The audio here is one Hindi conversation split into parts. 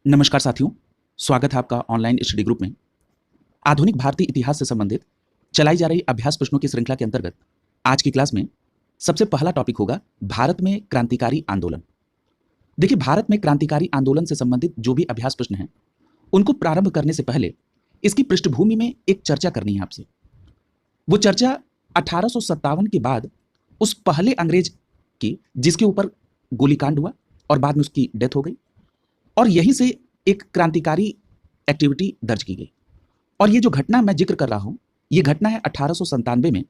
नमस्कार साथियों, स्वागत है आपका ऑनलाइन स्टडी ग्रुप में। आधुनिक भारतीय इतिहास से संबंधित चलाई जा रही अभ्यास प्रश्नों की श्रृंखला के अंतर्गत आज की क्लास में सबसे पहला टॉपिक होगा भारत में क्रांतिकारी आंदोलन। देखिए, भारत में क्रांतिकारी आंदोलन से संबंधित जो भी अभ्यास प्रश्न हैं उनको प्रारंभ करने से पहले इसकी पृष्ठभूमि में एक चर्चा करनी है आपसे। वो चर्चा 1857 के बाद उस पहले अंग्रेज की जिसके ऊपर गोलीकांड हुआ और बाद में उसकी डेथ हो गई, और यहीं से एक क्रांतिकारी एक्टिविटी दर्ज की गई। और ये जो घटना मैं जिक्र कर रहा हूं, ये घटना है 1897 में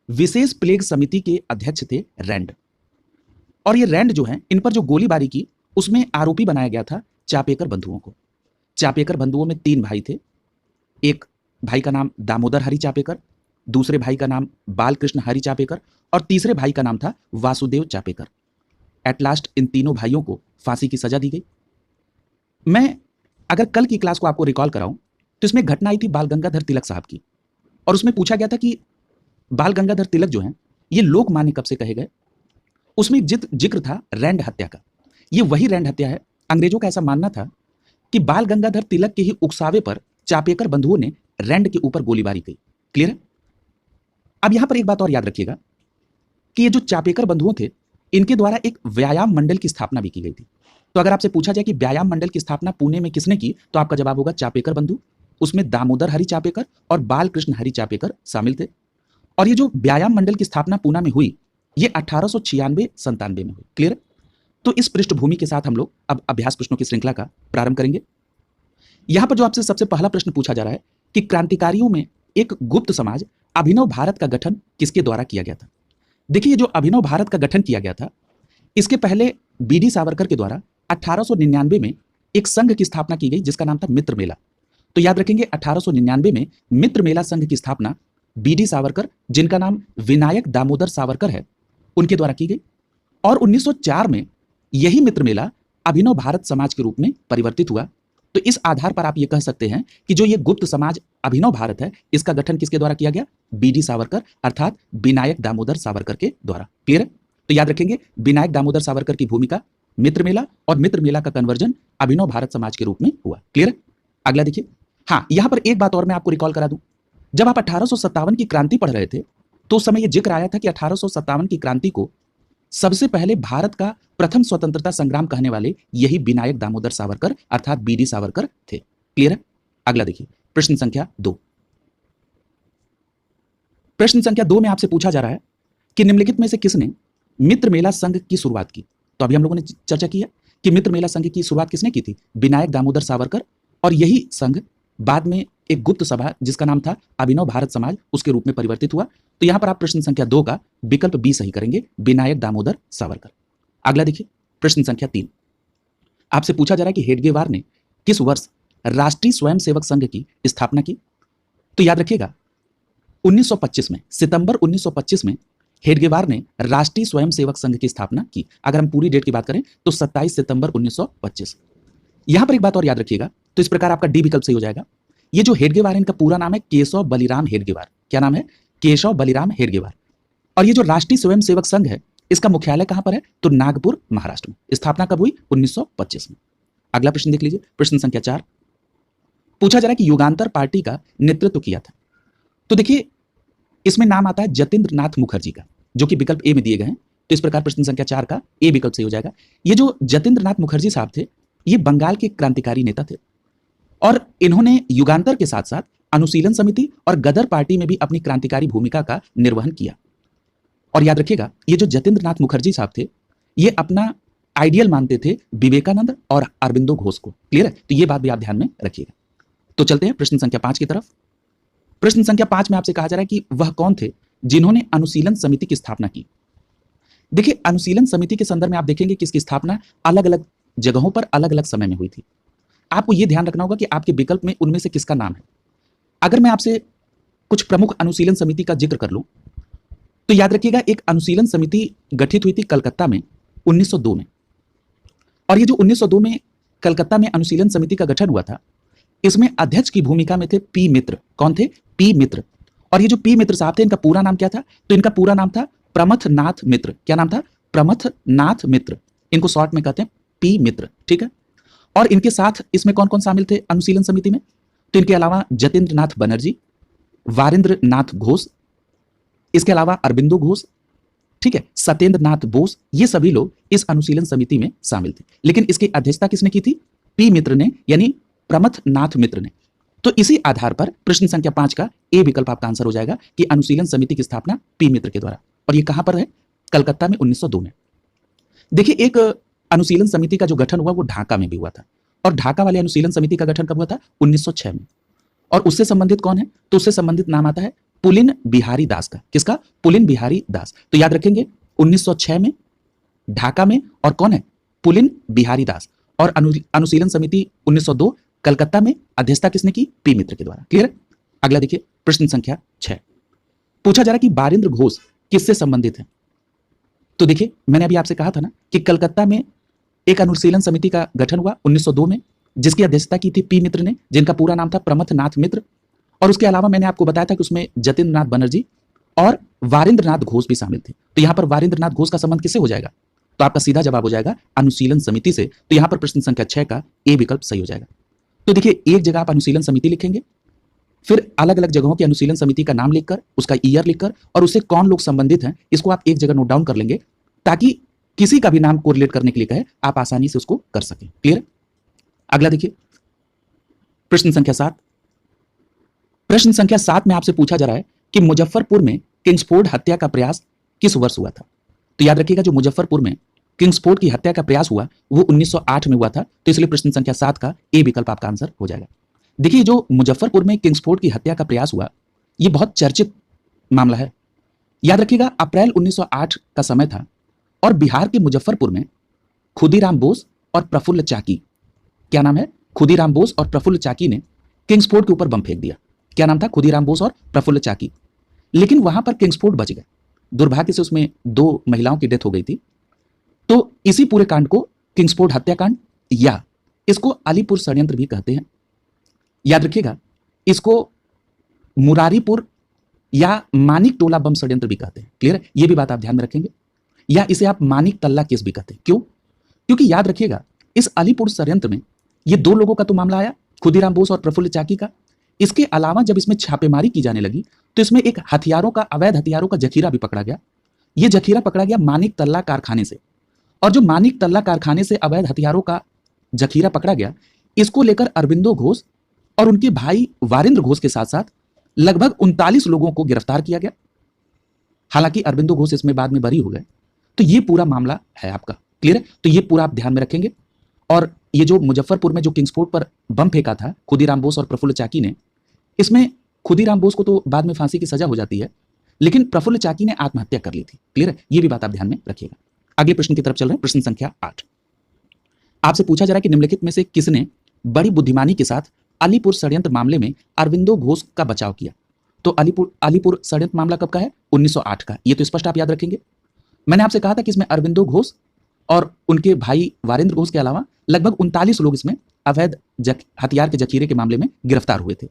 विशेष प्लेग समिति के अध्यक्ष थे रैंड। और ये रैंड जो है, इन पर जो गोलीबारी की उसमें आरोपी बनाया गया था चापेकर बंधुओं को। चापेकर बंधुओं में 3 भाई थे। एक भाई का नाम दामोदर हरि चापेकर, दूसरे भाई का नाम बालकृष्ण हरि चापेकर और तीसरे भाई का नाम था Vasudev Chapekar. At last in तीनों भाइयों को फांसी की सजा दी गई। मैं अगर कल की क्लास को आपको रिकॉल कराऊं तो इसमें घटना आई थी बाल गंगाधर तिलक साहब की, और उसमें पूछा गया था कि बाल गंगाधर तिलक जो हैं ये लोकमान्य कब से कहे गए। उसमें जिक्र था रैंड हत्या का। ये वही रैंड हत्या है। अंग्रेजों का ऐसा मानना था कि बाल गंगाधर तिलक के ही उकसावे पर चापेकर बंधुओं ने रैंड के ऊपर गोलीबारी की। क्लियर है? अब यहां पर एक बात और याद रखिएगा कि ये जो चापेकर बंधुओं थे, इनके द्वारा एक व्यायाम मंडल की स्थापना भी की गई थी। तो अगर आपसे पूछा जाए कि व्यायाम मंडल की स्थापना पुणे में किसने की, तो आपका जवाब होगा चापेकर बंधु। उसमें दामोदर हरि चापेकर और बालकृष्ण हरि चापेकर शामिल थे। और ये जो व्यायाम मंडल की स्थापना पूना में हुई, ये 1896-97 में हुई। क्लियर? तो इस पृष्ठभूमि के साथ हम लोग अब अभ्यास प्रश्नों की श्रृंखला का प्रारंभ करेंगे। यहां पर जो आपसे सबसे पहला प्रश्न पूछा जा रहा है कि क्रांतिकारियों में एक गुप्त समाज अभिनव भारत का गठन किसके द्वारा किया गया था। देखिए, ये जो अभिनव भारत का गठन किया गया था, इसके पहले बीडी सावरकर के द्वारा 1899 में एक संघ की स्थापना की गई जिसका नाम था मित्र मेला। तो याद रखेंगे, 1899 में मित्र मेला संघ की स्थापना बीडी सावरकर, जिनका नाम विनायक दामोदर सावरकर है, उनके द्वारा की गई। और 1904 में यही मित्र मेला अभिनव भारत समाज के रूप में परिवर्तित हुआ। तो इस आधार पर आप ये कह सकते हैं कि जो ये गुप्त समाज अभिनव भारत है, इसका गठन किसके द्वारा किया गया? बीडी सावरकर अर्थात विनायक दामोदर सावरकर के द्वारा। क्लियर है? तो याद रखेंगे, विनायक दामोदर सावरकर की भूमिका मित्र मेला, और मित्र मेला का कन्वर्जन अभिनव भारत समाज के रूप में हुआ। क्लियर है? अगला देखिए। हाँ, यहां पर एक बात और मैं आपको रिकॉल करा दूं। जब आप 1857 की क्रांति पढ़ रहे थे तो उस समय यह जिक्र आया था कि 1857 की क्रांति को सबसे पहले भारत का प्रथम स्वतंत्रता संग्राम कहने वाले यही विनायक दामोदर सावरकर अर्थात बीडी सावरकर थे। क्लियर है? अगला देखिए, प्रश्न संख्या 2। प्रश्न संख्या 2 में आपसे पूछा जा रहा है कि निम्नलिखित में से किसने मित्र मेला संघ की शुरुआत की। तो अभी हम लोगों ने चर्चा की है कि मित्र मेला संघ की शुरुआत किसने की थी? विनायक दामोदर सावरकर। और यही संघ बाद में एक गुप्त सभा जिसका नाम था अभिनव भारत समाज, उसके रूप में परिवर्तित हुआ। तो यहां पर आप प्रश्न संख्या 2 का विकल्प बी सही करेंगे, विनायक दामोदर सावरकर। अगला देखिए, प्रश्न संख्या 3। आपसे पूछा जा रहा है कि हेडगेवार ने किस वर्ष राष्ट्रीय स्वयंसेवक संघ की स्थापना की। तो याद रखिएगा, 1925 में, सितंबर 1925 में हेडगेवार ने राष्ट्रीय स्वयंसेवक संघ की स्थापना की। अगर हम पूरी डेट की बात करें तो 27 सितंबर 1925। यहां पर एक बात और याद रखिएगा, तो इस प्रकार आपका डी विकल्प सही हो जाएगा। ये जो हेडगेवार है, इनका पूरा नाम है केशव बलिराम हेडगेवार। क्या नाम है? केशव बलिराम हेडगेवार। और ये जो राष्ट्रीय स्वयंसेवक संघ है, इसका मुख्यालय कहां पर है? तो नागपुर, महाराष्ट्र में। स्थापना कब हुई? 1925 में। अगला प्रश्न देख लीजिए, प्रश्न संख्या 4। पूछा जा रहा है कि युगांतर पार्टी का नेतृत्व किया था। तो देखिए, इसमें नाम आता है जतींद्र नाथ मुखर्जी का, जो कि विकल्प ए में दिए गए हैं। तो इस प्रकार प्रश्न संख्या 4 का ए विकल्प सही हो जाएगा। ये जो जतींद्र नाथ मुखर्जी साहब थे, ये बंगाल के क्रांतिकारी नेता थे, और इन्होंने युगांतर के साथ साथ अनुशीलन समिति और गदर पार्टी में भी अपनी क्रांतिकारी भूमिका का निर्वहन किया। और याद रखिएगा, ये जो जतींद्र नाथ मुखर्जी साहब थे, ये अपना आइडियल मानते थे विवेकानंद और अरबिंदो घोष को। क्लियर है? तो ये बात भी आप ध्यान में रखिएगा। तो चलते हैं प्रश्न संख्या 5 की तरफ। प्रश्न संख्या 5 में आपसे कहा जा रहा है कि वह कौन थे जिन्होंने अनुशीलन समिति की स्थापना की। देखिए, अनुशीलन समिति के संदर्भ में आप देखेंगे कि इसकी स्थापना अलग अलग जगहों पर अलग अलग समय में हुई थी। आपको यह ध्यान रखना होगा कि आपके विकल्प में उनमें से किसका नाम है। अगर मैं आपसे कुछ प्रमुख अनुशीलन समिति का जिक्र कर लूं, तो याद रखिएगा, एक अनुशीलन समिति गठित हुई थी कलकत्ता में 1902 में। और ये जो 1902 में कलकत्ता में अनुशीलन समिति का गठन हुआ था, इसमें अध्यक्ष की भूमिका में थे पी मित्र। कौन थे? पी मित्र। और ये जो पी मित्र साहब थे, इनका पूरा नाम क्या था? तो इनका पूरा नाम था प्रमथ नाथ मित्र। क्या नाम था? प्रमथ नाथ मित्र। इनको शॉर्ट में कहते हैं पी मित्र। ठीक है? और इनके साथ इसमें कौन कौन शामिल थे अनुशीलन समिति में? तो इनके अलावा जतेंद्र नाथ बनर्जी, वारेंद्र नाथ घोष, इसके अलावा अरबिंदो घोष, ठीक है, सत्येंद्र नाथ बोस, ये सभी लोग इस अनुशीलन समिति में शामिल थे। लेकिन इसकी अध्यक्षता किसने की थी? पी मित्र ने, यानी प्रमथ नाथ मित्र ने। तो इसी आधार पर प्रश्न संख्या 5 का ए विकल्प आपका आंसर हो जाएगा कि अनुशीलन समिति की स्थापना पी मित्र के द्वारा। और ये कहां पर है? कलकत्ता में 1902 में। देखिए, एक अनुशीलन समिति का जो गठन हुआ वो ढाका में भी हुआ था, और ढाका वाले अनुशीलन समिति का गठन कब हुआ था? 1906 में। और उससे संबंधित कौन है? तो उससे संबंधित नाम आता है पुलिन बिहारी दास का। किसका? पुलिन बिहारी दास। तो याद रखेंगे 1906 में ढाका में, और कौन है? पुलिन बिहारी दास। और अनुशीलन समिति 1902 कलकत्ता में, अध्यक्षता किसने की? पी मित्र के द्वारा। क्लियर? अगला देखिए प्रश्न संख्या 6, पूछा जा रहा है कि बारेंद्र घोष किससे संबंधित है? तो देखिए, मैंने अभी आपसे कहा था ना कि कलकत्ता में एक अनुशीलन समिति का गठन हुआ 1902 में, जिसकी अध्यक्षता की थी पी मित्र ने, जिनका पूरा नाम था प्रमथ नाथ मित्र। और उसके अलावा मैंने आपको बताया था कि उसमें जतेंद्र नाथ बनर्जी और वारेंद्र नाथ घोष भी शामिल थे। तो यहां पर वारेंद्र नाथ घोष का संबंध किससे हो जाएगा? तो आपका सीधा जवाब हो जाएगा अनुशीलन समिति से। तो यहां पर प्रश्न संख्या 6 का ए विकल्प सही हो जाएगा। तो देखिए, एक जगह आप अनुशीलन समिति लिखेंगे, फिर अलग अलग जगहों की अनुशीलन समिति का नाम लिखकर, उसका ईयर लिखकर, और उससे कौन लोग संबंधित हैं इसको आप एक जगह नोट डाउन कर लेंगे, ताकि किसी का भी नाम कोरिलेट करने के लिए कहे आप आसानी से उसको कर सकें। क्लियर? अगला देखिए प्रश्न संख्या 7। प्रश्न संख्या 7 में आपसे पूछा जा रहा है कि मुजफ्फरपुर में किंग्सफोर्ड हत्या का प्रयास किस वर्ष हुआ था? तो याद रखिएगा, जो मुजफ्फरपुर में किंग्सफोर्ड की हत्या का प्रयास हुआ वो 1908 में हुआ था। तो इसलिए प्रश्न संख्या 7 का ए विकल्प आपका आंसर हो जाएगा। देखिए, जो मुजफ्फरपुर में किंग्सफोर्ड की हत्या का प्रयास हुआ ये बहुत चर्चित मामला है। याद रखिएगा, अप्रैल 1908 का समय था, और बिहार के मुजफ्फरपुर में खुदीराम बोस और प्रफुल्ल चाकी, क्या नाम है? खुदीराम बोस और प्रफुल्ल चाकी ने किंग्सफोर्ड के ऊपर बम फेंक दिया। क्या नाम था? खुदीराम बोस और प्रफुल्ल चाकी। लेकिन वहां पर किंग्सफोर्ड बच गए। दुर्भाग्य से उसमें 2 महिलाओं की डेथ हो गई थी। तो इसी पूरे कांड को किंग्सफोर्ड हत्याकांड, या इसको अलीपुर षड्यंत्र भी कहते हैं। याद रखिएगा, इसको मुरारीपुर या मानिक टोला बम षड्यंत्र भी कहते हैं। क्लियर है? ये भी बात आप ध्यान में रखेंगे। या इसे आप मानिक तल्ला केस भी कहते हैं। क्यों? क्योंकि याद रखिएगा, इस अलीपुर षड्यंत्र में ये 2 लोगों का तो मामला आया, खुदीराम बोस और प्रफुल्ल चाकी का। इसके अलावा जब इसमें छापेमारी की जाने लगी तो इसमें एक हथियारों का, अवैध हथियारों का जखीरा भी पकड़ा गया। यह जखीरा पकड़ा गया मानिक तल्ला कारखाने से, और जो मानिक तल्ला कारखाने से अवैध हथियारों का जखीरा पकड़ा गया, इसको लेकर अरबिंदो घोष और उनके भाई वारेंद्र घोष के साथ साथ लगभग 39 लोगों को गिरफ्तार किया गया। हालांकि अरबिंदो घोष इसमें बाद में बरी हो गए। तो ये पूरा मामला है आपका। क्लियर है? तो ये पूरा आप ध्यान में रखेंगे। और ये जो मुजफ्फरपुर में जो किंग्सफोर्ड पर बम फेंका था खुदीराम बोस और प्रफुल्ल चाकी ने, इसमें खुदीराम बोस को तो बाद में फांसी की सजा हो जाती है, लेकिन प्रफुल्ल चाकी ने आत्महत्या कर ली थी। क्लियर है? ये भी बात आप ध्यान में रखिएगा। अगले प्रश्न की तरफ चल रहे हैं, प्रश्न संख्या 8। आपसे पूछा जा रहा है कि निम्नलिखित में से किसने बड़ी बुद्धिमानी के साथ अलीपुर षड्यंत्र मामले में अरविंदो घोष का बचाव किया? तो अलीपुर षड्यंत्र मामला कब का है? 1908 का। ये तो स्पष्ट आप याद रखेंगे। मैंने आपसे कहा था कि इसमें अरविंदो घोष और उनके भाई वारेंद्र घोष के अलावा लगभग 39 लोग इसमें अवैध हथियार के जखीरे के मामले में गिरफ्तार हुए थे।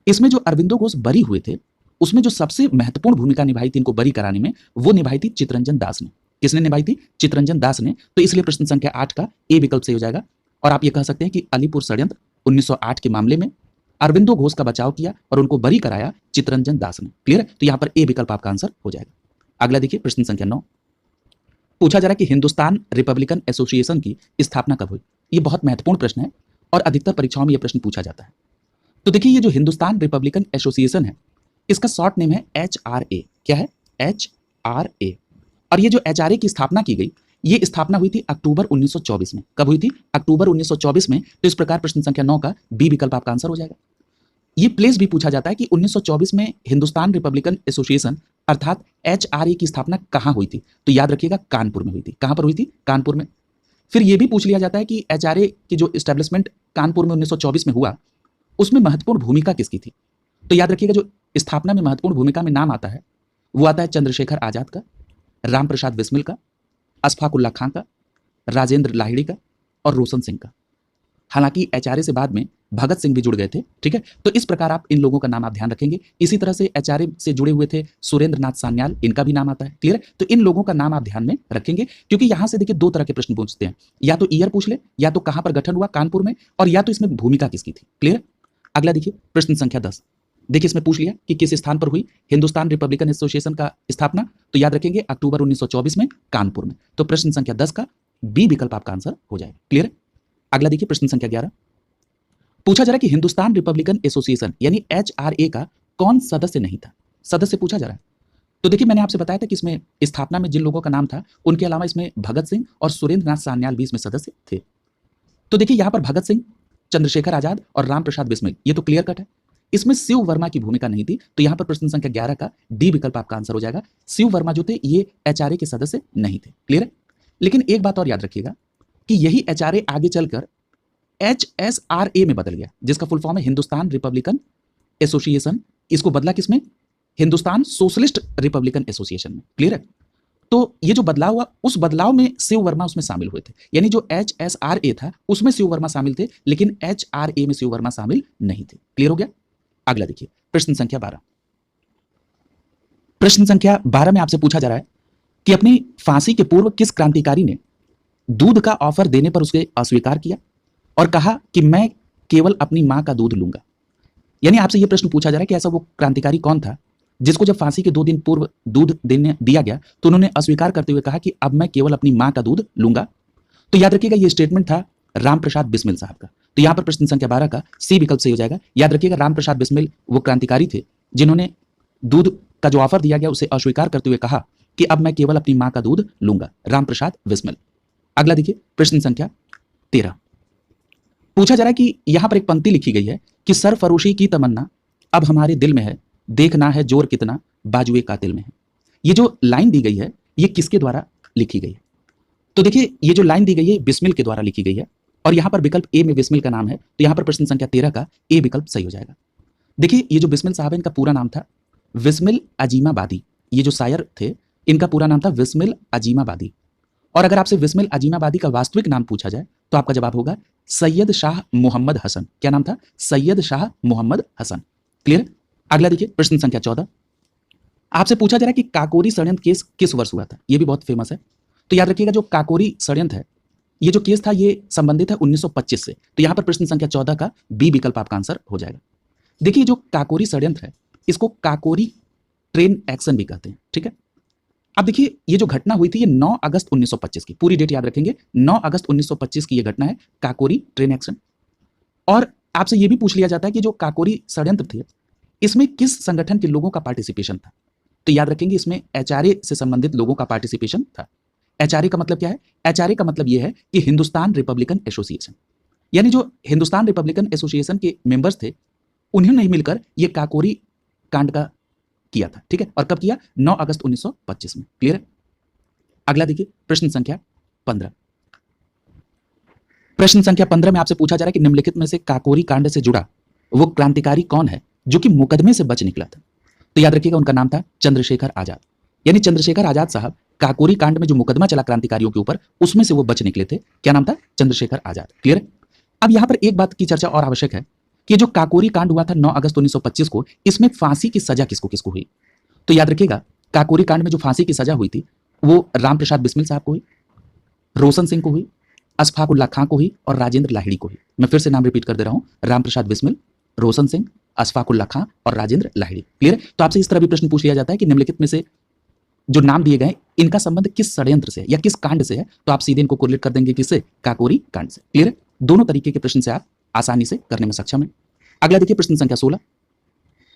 इसमें जो अरविंदो घोष बरी हुए थे, उसमें जो सबसे महत्वपूर्ण भूमिका निभाई थी इनको बरी कराने में, वो निभाई थी चितरंजन दास ने। किसने निभाई थी? चितरंजन दास ने। तो इसलिए प्रश्न संख्या 8 का ए विकल्प सही हो जाएगा। और आप ये कह सकते हैं कि अलीपुर षड्यंत्र 1908 के मामले में अरविंदो घोष का बचाव किया और उनको बरी कराया चितरंजन दास ने। क्लियर है? तो यहां पर ए विकल्प आपका आंसर हो जाएगा। अगला देखिए, प्रश्न संख्या 9। पूछा जा रहा है कि हिंदुस्तान रिपब्लिकन एसोसिएशन की स्थापना कब हुई? ये बहुत महत्वपूर्ण प्रश्न है और अधिकतर परीक्षाओं में यह प्रश्न पूछा जाता है। तो देखिए, ये जो हिंदुस्तान रिपब्लिकन एसोसिएशन है, इसका शॉर्ट नेम है HRA। क्या है? HRA। और ये जो HRA की स्थापना की गई, ये स्थापना हुई थी अक्टूबर 1924 में। कब हुई थी? अक्टूबर 1924 में। तो इस प्रकार प्रश्न संख्या 9 का बी विकल्प आपका आंसर हो जाएगा। ये प्लेस भी पूछा जाता है कि 1924 में हिंदुस्तान रिपब्लिकन एसोसिएशन अर्थात HRA की स्थापना कहां हुई थी? तो याद रखिएगा, कानपुर में हुई थी। कहां पर हुई थी? कानपुर में। फिर यह भी पूछ लिया जाता है कि HRA की जो एस्टेब्लिशमेंट कानपुर में 1924 में हुआ, उसमें महत्वपूर्ण भूमिका किसकी थी? तो याद रखिएगा, जो स्थापना में महत्वपूर्ण भूमिका में नाम आता है वो आता है चंद्रशेखर आजाद का, राम प्रसाद बिस्मिल का, अशफाक उल्लाह खां का, राजेंद्र लाहिड़ी का और रोशन सिंह का। हालांकि एचआरए से बाद में भगत सिंह भी जुड़ गए थे, ठीक है। तो इस प्रकार आप इन लोगों का नाम आप ध्यान रखेंगे। इसी तरह से एचआरए से जुड़े हुए थे सुरेंद्र नाथ सान्याल, इनका भी नाम आता है, क्लियर है। तो इन लोगों का नाम आप ध्यान में रखेंगे, क्योंकि यहां से देखिए दो तरह के प्रश्न पूछते हैं, या तो ईयर पूछ ले, या तो कहां पर गठन हुआ कानपुर में, और या तो इसमें भूमिका किसकी थी, क्लियर। अगला देखिए प्रश्न संख्या 10। देखिए इसमें पूछ लिया कि किस स्थान पर हुई हिंदुस्तान रिपब्लिकन एसोसिएशन का स्थापना, तो याद रखेंगे अक्टूबर 1924 में कानपुर में। तो प्रश्न संख्या 10 का बी विकल्प आपका आंसर हो जाएगा, क्लियर है। अगला देखिए प्रश्न संख्या 11। पूछा जा रहा है कि हिंदुस्तान रिपब्लिकन एसोसिएशन यानी एचआरए का कौन सदस्य नहीं था, सदस्य पूछा जा रहा है। तो देखिए मैंने आपसे बताया था कि इसमें स्थापना में जिन लोगों का नाम था उनके अलावा इसमें भगत सिंह और सुरेंद्र नाथ सान्याल भी इसमें सदस्य थे। तो देखिए यहां पर भगत सिंह, चंद्रशेखर आजाद और राम प्रसाद बिस्मिल, ये तो क्लियर कट है। इसमें शिव वर्मा की भूमिका नहीं थी, तो यहां पर प्रश्न संख्या 11 का डी विकल्प आपका आंसर हो जाएगा। शिव वर्मा जो थे ये एचआरए के सदस्य नहीं थे, क्लियर है। लेकिन एक बात और याद रखिएगा कि यही एचआरए आगे चलकर एचएसआरए में बदल गया, जिसका फुल फॉर्म है हिंदुस्तान रिपब्लिकन एसोसिएशन। इसको बदला किसमें, हिंदुस्तान सोशलिस्ट रिपब्लिकन एसोसिएशन में, क्लियर है। तो ये जो बदलाव हुआ उस बदलाव में शिव वर्मा उसमें शामिल हुए थे, यानी जो एचएसआरए था उसमें शिव वर्मा शामिल थे, लेकिन एचआरए में शिव वर्मा शामिल नहीं थे, क्लियर हो गया। अगला देखिए प्रश्न संख्या 12। प्रश्न संख्या 12 में आपसे पूछा जा रहा है कि अपनी फांसी के पूर्व किस क्रांतिकारी ने दूध का ऑफर देने पर उसे अस्वीकार किया और कहा कि मैं केवल अपनी मां का दूध लूंगा। यानी आपसे यह प्रश्न पूछा जा रहा है कि ऐसा वो क्रांतिकारी कौन था जिसको जब फांसी के 2 दिन पूर्व दूध देने दिया गया तो उन्होंने अस्वीकार करते हुए कहा कि अब मैं केवल अपनी मां का दूध लूंगा। तो याद रखिएगा ये स्टेटमेंट था राम प्रसाद बिस्मिल साहब का। तो यहां पर प्रश्न संख्या 12 का सी विकल्प सही हो जाएगा। याद रखिएगा राम प्रसाद बिस्मिल वो क्रांतिकारी थे जिन्होंने दूध का जो ऑफर दिया गया उसे अस्वीकार करते हुए कहा कि अब मैं केवल अपनी मां का दूध लूंगा, राम प्रसाद बिस्मिल। अगला देखिए प्रश्न संख्या 13। पूछा जा रहा है कि यहां पर एक पंक्ति लिखी गई है कि सरफरोशी की तमन्ना अब हमारे दिल में है, देखना है जोर कितना बाजुए कातिल में है। ये जो लाइन दी गई है ये किसके द्वारा लिखी गई है, तो देखिए ये जो लाइन दी गई है बिस्मिल के द्वारा लिखी गई है और यहां पर विकल्प ए में बिस्मिल का नाम है, तो यहां पर प्रश्न संख्या 13 का ए विकल्प सही हो जाएगा। देखिए ये जो बिस्मिल साहब है इनका पूरा नाम था बिस्मिल अजीमाबादी। ये जो शायर थे इनका पूरा नाम था बिस्मिल अजीमाबादी। और अगर आपसे बिस्मिल अजीमाबादी का वास्तविक नाम पूछा जाए तो आपका जवाब होगा सैयद शाह मोहम्मद हसन। क्या नाम था, सैयद शाह मोहम्मद हसन, क्लियर। अगला देखिए प्रश्न संख्या 14। आपसे पूछा जा रहा है कि काकोरी षड्यंत्र केस किस वर्ष हुआ था, ये भी बहुत फेमस है। तो याद रखिएगा जो काकोरी षड्यंत्र है ये जो केस था ये संबंधित है 1925 से। तो यहां पर प्रश्न संख्या 14 का बी विकल्प आपका आंसर हो जाएगा। देखिए जो काकोरी षड्यंत्र है इसको काकोरी ट्रेन एक्शन भी कहते हैं, ठीक है। अब देखिए ये जो घटना हुई थी ये 9 अगस्त 1925 की, पूरी डेट याद रखेंगे, 9 अगस्त 1925 की ये घटना है काकोरी ट्रेन एक्शन। और आपसे ये भी पूछ लिया जाता है कि जो काकोरी षड्यंत्र थे इसमें किस संगठन के लोगों का पार्टिसिपेशन था, तो याद रखेंगे इसमें एचआरए से संबंधित लोगों का पार्टिसिपेशन था। एचआरए का मतलब क्या है, एचआरए का मतलब यह है कि हिंदुस्तान रिपब्लिकन एसोसिएशन, यानी जो हिंदुस्तान रिपब्लिकन एसोसिएशन के मेंबर्स थे उन्होंने ही मिलकर ये काकोरी कांड का किया था, ठीक है। और कब किया, 9 अगस्त 1925 में, क्लियर है। अगला देखिए प्रश्न संख्या 15। प्रश्न संख्या 15 में आपसे पूछा जा रहा है कि निम्नलिखित में से काकोरी कांड से जुड़ा वो क्रांतिकारी कौन है जो कि मुकदमे से बच निकला था। तो याद रखिएगा उनका नाम था चंद्रशेखर आजाद। यानी चंद्रशेखर आजाद साहब काकोरी कांड में जो मुकदमा चला क्रांतिकारियों के ऊपर उसमें से वो बच निकले थे। क्या नाम था, चंद्रशेखर आजाद, क्लियर है। अब यहां पर एक बात की चर्चा और आवश्यक है कि जो काकोरी कांड हुआ था 9 अगस्त 1925 को, इसमें फांसी की सजा किसको किसको हुई। तो याद रखिएगा काकोरी कांड में जो फांसी की सजा हुई थी वो राम प्रसाद बिस्मिल साहब को हुई, रोशन सिंह को हुई, अशफाक उल्लाह खां को हुई और राजेंद्र लाहिड़ी को हुई। मैं फिर से नाम रिपीट कर दे रहा हूं, राम प्रसाद बिस्मिल, रोशन सिंह, अशफाक उल्लाह खां और राजेंद्र लाहिड़ी, क्लियर है। तो आपसे इस तरह भी प्रश्न पूछ लिया जाता है कि निम्नलिखित में से जो नाम दिए गए इनका संबंध किस षड्यंत्र से है या किस कांड से है, तो आप सीधे इनको कोरिलेट कर देंगे किससे, काकोरी कांड से, क्लियर है। दोनों तरीके के प्रश्न से आप आसानी से करने में सक्षम है। अगला देखिए प्रश्न संख्या 16।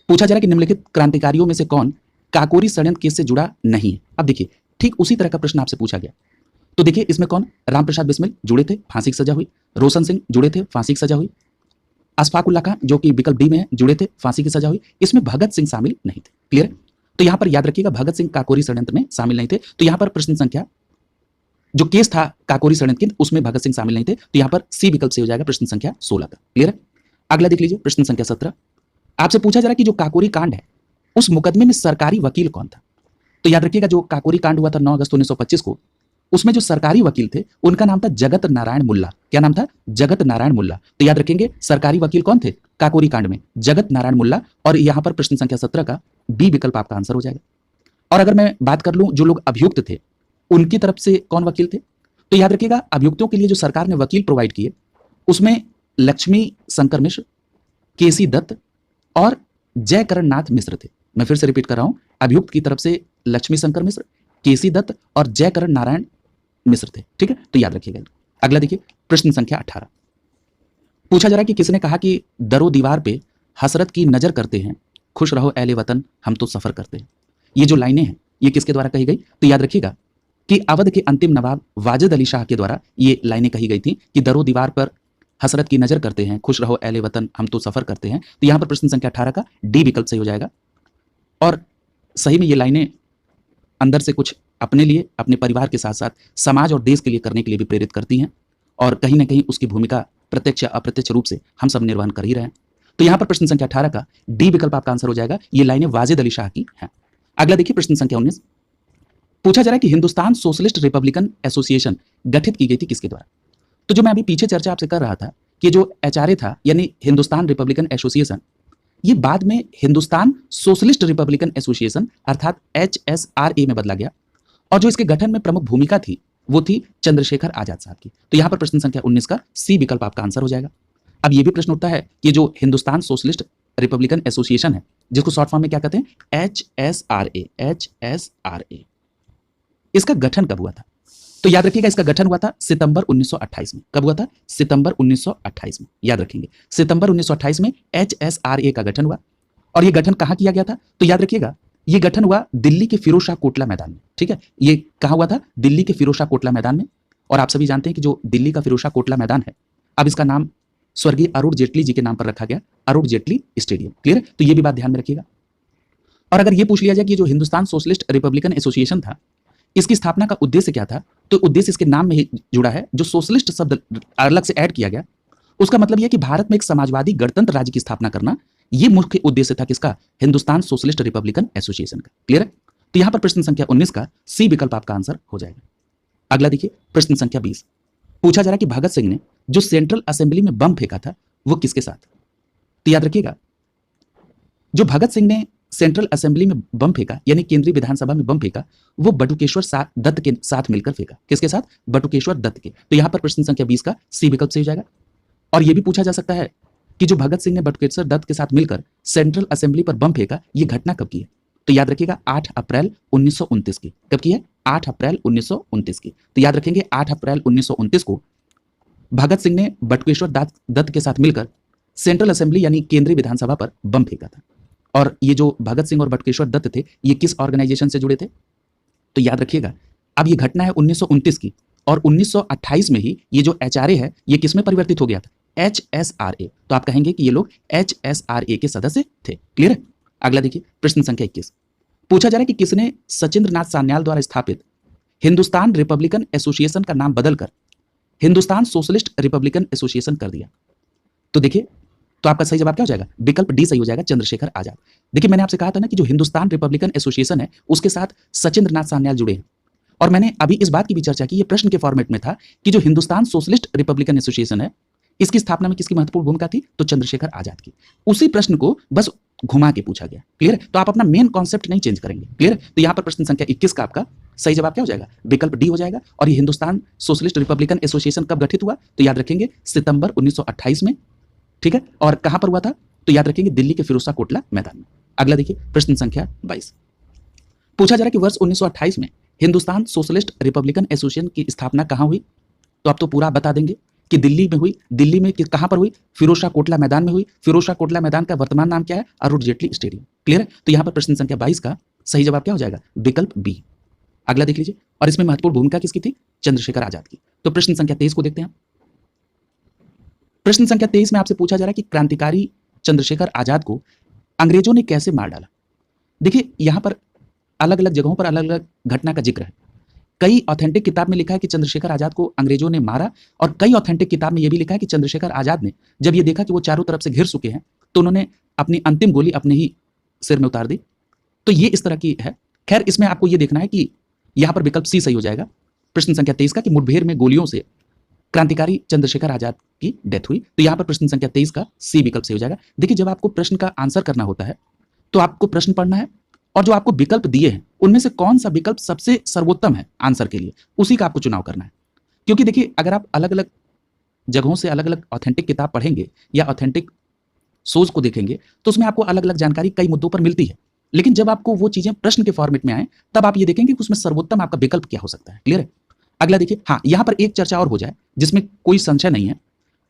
पूछा जा रहा है कि निम्नलिखित क्रांतिकारियों में से कौन काकोरी षड्यंत्र केस से जुड़ा नहीं है। अब देखिए ठीक उसी तरह का प्रश्न आपसे पूछा गया। तो देखिए इसमें कौन, राम प्रसाद बिस्मिल जुड़े थे, फांसी की सजा हुई, रोशन सिंह जुड़े थे, फांसी की सजा हुई, अशफाक उल्लाह खां जो कि विकल्प डी में है जुड़े थे, फांसी की सजा हुई। इसमें भगत सिंह शामिल नहीं थे, क्लियर है। तो यहां पर याद रखिएगा भगत सिंह काकोरी षड्यंत्र में शामिल नहीं थे। तो यहां पर प्रश्न संख्या जो केस था काकोरी षड्यंत्र के उसमें भगत सिंह शामिल नहीं थे, तो यहां पर सी विकल्प से हो जाएगा प्रश्न संख्या 16 का, क्लियर है। अगला देख लीजिए प्रश्न संख्या 17। आपसे पूछा जा रहा है कि जो काकोरी कांड है उस मुकदमे में सरकारी वकील कौन था। तो याद रखिएगा जो काकोरी कांड हुआ था 9 अगस्त 1925 को, उसमें जो सरकारी वकील थे उनका नाम था जगत नारायण मुल्ला। क्या नाम था? जगत नारायण मुल्ला। तो याद रखेंगे सरकारी वकील कौन थे काकोरी कांड में? जगत नारायण मुल्ला। और यहां पर प्रश्न संख्या 17 का बी विकल्प आपका आंसर हो जाएगा। और अगर मैं बात कर लूं जो लोग अभियुक्त थे उनकी तरफ से कौन वकील थे, तो याद रखिएगा अभियुक्तों के लिए जो सरकार ने वकील प्रोवाइड किए उसमें लक्ष्मी शंकर मिश्र, केसी दत्त और जयकरण नाथ मिश्र थे। मैं फिर से रिपीट कर रहा हूं, अभियुक्त की तरफ से लक्ष्मी शंकर मिश्र, केसी दत्त और जयकरण नारायण मिश्र थे। ठीक है, तो याद रखिएगा। अगला देखिए प्रश्न संख्या 18 पूछा जा रहा है कि किसने कहा कि दरो दीवार पे हसरत की नजर करते हैं, खुश रहो अहले वतन हम तो सफर करते हैं। ये जो लाइनें हैं ये किसके द्वारा कही गई? तो याद रखिएगा कि अवध के अंतिम नवाब वाजिद अली शाह के द्वारा ये लाइनें कही गई थी कि दरो दीवार पर हसरत की नजर करते हैं, खुश रहो अहले वतन हम तो सफर करते हैं। तो यहां पर प्रश्न संख्या 18 का डी विकल्प सही हो जाएगा। और सही में ये लाइनें अंदर से कुछ अपने लिए, अपने परिवार के साथ साथ समाज और देश के लिए करने के लिए भी प्रेरित करती हैं और कहीं ना कहीं उसकी भूमिका प्रत्यक्ष या अप्रत्यक्ष रूप से हम सब निर्वहन कर ही रहे हैं। तो यहां पर प्रश्न संख्या 18 का डी विकल्प आपका आंसर हो जाएगा। ये लाइनें वाजिद अली शाह की हैं। अगला देखिए प्रश्न संख्या 19 पूछा जा रहा है कि हिंदुस्तान सोशलिस्ट रिपब्लिकन एसोसिएशन गठित की गई थी किसके द्वारा? तो जो मैं अभी पीछे चर्चा आपसे कर रहा था कि जो एचआरए था यानी हिंदुस्तान रिपब्लिकन एसोसिएशन, ये बाद में हिंदुस्तान सोशलिस्ट रिपब्लिकन एसोसिएशन अर्थात HSRA में बदला गया और जो इसके गठन में प्रमुख भूमिका थी वो थी चंद्रशेखर आजाद साहब की। तो यहां पर प्रश्न संख्या 19 का सी विकल्प आपका आंसर हो जाएगा। अब ये भी प्रश्न उठता है कि जो हिंदुस्तान सोशलिस्ट रिपब्लिकन एसोसिएशन है जिसको शॉर्ट फॉर्म में क्या कहते हैं? HSRA, इसका गठन कब हुआ था? तो याद रखिएगा इसका गठन हुआ था सितंबर 1928 में। कब हुआ था? सितंबर 1928 में। याद रखेंगे सितंबर 1928 में HSRA का गठन हुआ। और ये गठन कहां किया गया था? तो याद रखिएगा ये गठन हुआ दिल्ली के फिरोज शाह कोटला मैदान में। ठीक है, ये कहां हुआ था? दिल्ली के फिरोज शाह कोटला मैदान में। और आप सभी जानते हैं कि जो दिल्ली का फिरोज शाह कोटला मैदान है अब इसका नाम स्वर्गीय अरुण जेटली जी के नाम पर रखा गया, अरुण जेटली स्टेडियम। क्लियर है? तो ये भी बात ध्यान में रखिएगा। और अगर ये पूछ लिया जाए कि जो हिंदुस्तान सोशलिस्ट रिपब्लिकन एसोसिएशन था इसकी स्थापना का उद्देश्य क्या था, तो उद्देश्य इसके नाम में ही जुड़ा है। जो सोशलिस्ट शब्द अलग से ऐड किया गया उसका मतलब यह कि भारत में एक समाजवादी गणतंत्र राज्य की स्थापना करना, यह मुख्य उद्देश्य था किसका? हिंदुस्तान सोशलिस्ट रिपब्लिकन एसोसिएशन का। क्लियर है? तो यहां पर प्रश्न संख्या 19 का सी विकल्प आपका आंसर हो जाएगा। अगला देखिए प्रश्न संख्या 20 पूछा जा रहा है कि भगत सिंह ने जो सेंट्रल असेंबली में बम फेंका था वो किसके साथ? तो याद रखिएगा जो भगत सिंह ने सेंट्रल असेंबली में बम फेंका यानी केंद्रीय विधानसभा में बम फेंका वो बटुकेश्वर दत्त के साथ मिलकर फेंका। किसके साथ? बटुकेश्वर दत्त के। तो यहां पर प्रश्न संख्या 20 का सी विकल्प सही हो जाएगा। और यह भी पूछा जा सकता है कि जो भगत सिंह ने बटुकेश्वर दत्त के साथ मिलकर सेंट्रल असेंबली पर बम फेंका ये घटना कब की है? तो याद रखिएगा 8 अप्रैल 1929 की। कब की है? 8 अप्रैल 1929 की। तो याद रखेंगे 8 अप्रैल 1929 को भगत सिंह ने बटुकेश्वर दत्त के साथ मिलकर सेंट्रल असेंबली यानी केंद्रीय विधानसभा पर बम फेंका था। और ये जो भगत सिंह और बटुकेश्वर दत्त थे ये किस ऑर्गेनाइजेशन से जुड़े थे? तो याद रखिएगा अब ये घटना है 1929 की और 1928 में ही ये जो एचआरए है ये किस में परिवर्तित हो गया था? HSRA। तो आप कहेंगे कि ये लोग HSRA के सदस्य थे। क्लियर है? अगला देखिए प्रश्न संख्या 21 पूछा जा रहा है कि किसने सचिंद्र नाथ सान्याल द्वारा स्थापित हिंदुस्तान रिपब्लिकन एसोसिएशन का नाम बदलकर हिंदुस्तान सोशलिस्ट रिपब्लिकन एसोसिएशन कर दिया? तो देखिए तो आपका सही जवाब क्या हो जाएगा? विकल्प डी सही हो जाएगा, चंद्रशेखर आजाद। देखिए मैंने आपसे कहा था ना कि जो हिंदुस्तान रिपब्लिकन एसोसिएशन है उसके साथ सचिंद्र नाथ सान्याल जुड़े हैं। और मैंने अभी इस बात की भी चर्चा की, ये प्रश्न के फॉर्मेट में था कि जो हिंदुस्तान सोशलिस्ट रिपब्लिकन एसोसिएशन है इसकी स्थापना में किसकी महत्वपूर्ण भूमिका थी? तो चंद्रशेखर आजाद की। उसी प्रश्न को बस घुमा के पूछा गया। क्लियर है? तो आप अपना मेन कॉन्सेप्ट नहीं चेंज करेंगे। क्लियर है? तो यहां पर प्रश्न संख्या 21 का आपका सही जवाब क्या हो जाएगा? विकल्प डी हो जाएगा। और ये हिंदुस्तान सोशलिस्ट रिपब्लिकन एसोसिएशन कब गठित हुआ? तो याद रखेंगे सितंबर 1928 में। ठीक है? और कहां पर हुआ था? तो याद रखेंगे दिल्ली के फिरोज शाह कोटला मैदान में। अगला देखिए प्रश्न संख्या 22 पूछा जा रहा है कि वर्ष 1928 में हिंदुस्तान सोशलिस्ट रिपब्लिकन एसोसिएशन की स्थापना कहां हुई? तो आप तो पूरा बता देंगे कि दिल्ली में हुई। दिल्ली में कहां पर हुई? फिरोज शाह कोटला मैदान में हुई। फिरोज शाह कोटला मैदान का वर्तमान नाम क्या है? अरुण जेटली स्टेडियम। क्लियर है? तो यहां पर प्रश्न संख्या 22 का सही जवाब क्या हो जाएगा? विकल्प बी। अगला देख लीजिए और इसमें महत्वपूर्ण भूमिका किसकी थी? चंद्रशेखर आजाद की। तो प्रश्न संख्या 23 को देखते हैं। प्रश्न संख्या 23 में आपसे पूछा जा रहा है कि क्रांतिकारी चंद्रशेखर आजाद को अंग्रेजों ने कैसे मार डाला? देखिए यहां पर अलग अलग जगहों पर अलग अलग घटना का जिक्र है। कई ऑथेंटिक किताब में लिखा है कि चंद्रशेखर आजाद को अंग्रेजों ने मारा और कई ऑथेंटिक किताब में यह भी लिखा है कि चंद्रशेखर आजाद ने जब ये देखा कि वो चारों तरफ से घिर चुके हैं तो उन्होंने अपनी अंतिम गोली अपने ही सिर में उतार दी। तो ये इस तरह की है। खैर इसमें आपको ये देखना है कि यहां पर विकल्प सी सही हो जाएगा प्रश्न संख्या 23 का कि मुठभेड़ में गोलियों से क्रांतिकारी चंद्रशेखर आजाद की डेथ हुई। तो यहाँ पर प्रश्न संख्या 23 का सी विकल्प सही हो जाएगा। देखिए, जब आपको प्रश्न का आंसर करना होता है तो आपको प्रश्न पढ़ना है और जो आपको विकल्प दिए हैं उनमें से कौन सा विकल्प सबसे सर्वोत्तम है आंसर के लिए, उसी का आपको चुनाव करना है। क्योंकि देखिए, अगर आप अलग अलग जगहों से अलग अलग ऑथेंटिक किताब पढ़ेंगे या ऑथेंटिक सोर्स को देखेंगे तो उसमें आपको अलग अलग जानकारी कई मुद्दों पर मिलती है, लेकिन जब आपको वो चीजें प्रश्न के फॉर्मेट में आए तब आप ये देखेंगे कि उसमें सर्वोत्तम आपका विकल्प क्या हो सकता है। क्लियर है? अगला देखिए, हाँ, यहां पर एक चर्चा और हो जाए जिसमें कोई संशय नहीं है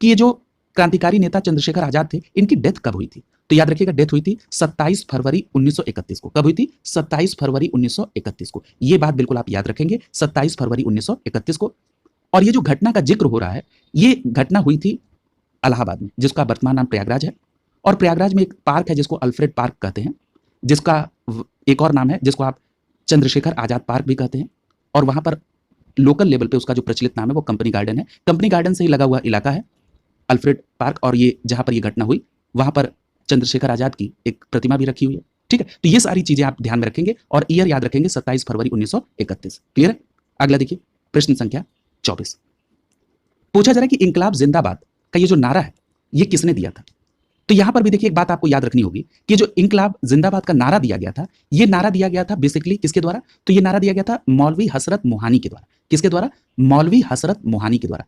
कि ये जो क्रांतिकारी नेता चंद्रशेखर आजाद थे, इनकी डेथ कब हुई थी। तो याद रखिएगा, डेथ हुई थी 27 फरवरी 1931 को। कब हुई थी? 27 फरवरी 1931 को। ये बात बिल्कुल आप याद रखेंगे, 27 फरवरी 1931 को। और ये जो घटना का जिक्र हो रहा है, ये घटना हुई थी इलाहाबाद में, जिसका वर्तमान नाम प्रयागराज है। और प्रयागराज में एक पार्क है जिसको अल्फ्रेड पार्क कहते हैं, जिसका एक और नाम है जिसको आप चंद्रशेखर आजाद पार्क भी कहते हैं। और वहां पर लोकल लेवल पे उसका जो प्रचलित नाम है वो कंपनी गार्डन है। कंपनी गार्डन से ही लगा हुआ इलाका है अल्फ्रेड पार्क, और ये जहां पर ये घटना हुई वहां पर चंद्रशेखर आजाद की एक प्रतिमा भी रखी हुई है। ठीक है, तो ये सारी चीजें आप ध्यान में रखेंगे और ईयर याद रखेंगे 27 फरवरी 1931। क्लियर है? अगला देखिए, प्रश्न संख्या 24 पूछा जा रहा है कि इंकलाब जिंदाबाद का ये जो नारा है ये किसने दिया था। तो यहां पर भी देखिए, एक बात आपको याद रखनी होगी कि जो इंकलाब जिंदाबाद का नारा दिया गया था, ये नारा दिया गया था बेसिकली किसके द्वारा। तो ये नारा दिया गया था मौलवी हसरत मोहानी के द्वारा। किसके द्वारा? मौलवी हसरत मोहानी के द्वारा।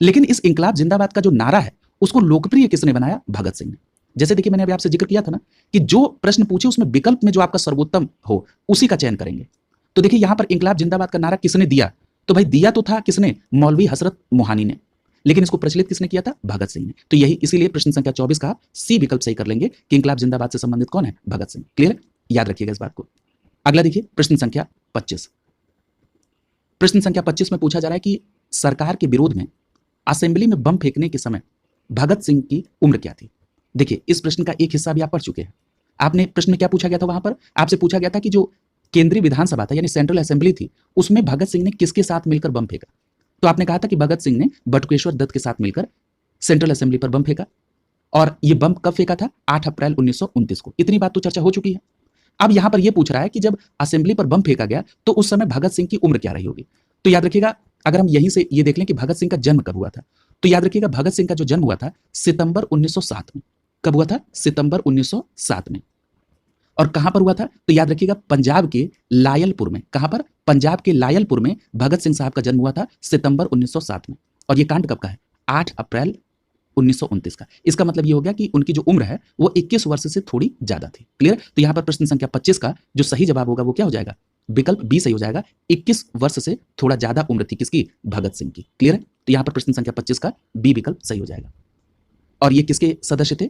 लेकिन इस इंकलाब जिंदाबाद का जो नारा है उसको लोकप्रिय किसने बनाया? भगत सिंह ने। जैसे देखिए, मैंने अभी आपसे जिक्र किया था ना कि जो प्रश्न पूछे उसमें विकल्प में जो आपका सर्वोत्तम हो उसी का चयन करेंगे। तो देखिए, यहां पर इंकलाब जिंदाबाद का नारा किसने दिया? तो भाई दिया तो था किसने? मौलवी हसरत मोहानी ने, लेकिन इसको प्रचलित किसने किया था? भगत सिंह ने। तो यही इसीलिए प्रश्न संख्या 24 का सी विकल्प सही कर लेंगे कि इंकलाब जिंदाबाद से संबंधित कौन है? भगत सिंह। क्लियर है? याद रखिएगा इस बात को। अगला देखिए, प्रश्न संख्या 25। प्रश्न संख्या 25 में पूछा जा रहा है कि सरकार के विरोध में असेंबली में बम फेंकने के समय भगत सिंह की उम्र क्या थी। देखिए, इस प्रश्न का एक हिस्सा भी आप पढ़ चुके हैं। आपने प्रश्न में क्या पूछा गया था? वहां पर आपसे पूछा गया था कि जो केंद्रीय विधानसभा था यानी सेंट्रल असेंबली थी, उसमें भगत सिंह ने किसके साथ मिलकर बम फेंका। तो आपने कहा था कि भगत सिंह ने बटुकेश्वर दत्त के साथ मिलकर सेंट्रल असेंबली पर बम फेंका। और ये बम कब फेंका था? 8 अप्रैल 1929 को। इतनी बात तो चर्चा हो चुकी है। अब यहां पर यह पूछ रहा है कि जब असेंबली पर बम फेंका गया तो उस समय भगत सिंह की उम्र क्या रही होगी। तो याद रखिएगा, अगर हम यहीं से ये देख लें कि भगत सिंह का जन्म कब हुआ था, तो याद रखिएगा भगत सिंह का जो जन्म हुआ था सितंबर 1907 में। कब हुआ था? सितंबर 1907 में। और कहां पर हुआ था? तो याद रखिएगा, पंजाब के लायलपुर में। कहां पर? पंजाब के लायलपुर में भगत सिंह साहब का जन्म हुआ था सितंबर 1907 में। और ये कांड कब का है? 8 अप्रैल 1929 का। इसका मतलब ये हो गया कि उनकी जो उम्र है वो 21 वर्ष से थोड़ी ज्यादा थी। क्लियर? तो यहां पर प्रश्न संख्या 25 का जो सही जवाब होगा वो क्या हो जाएगा? विकल्प बी सही हो जाएगा। 21 वर्ष से थोड़ा ज्यादा उम्र थी किसकी? भगत सिंह की। क्लियर है? तो यहां पर प्रश्न संख्या 25 का बी विकल्प सही हो जाएगा। और ये किसके सदस्य थे?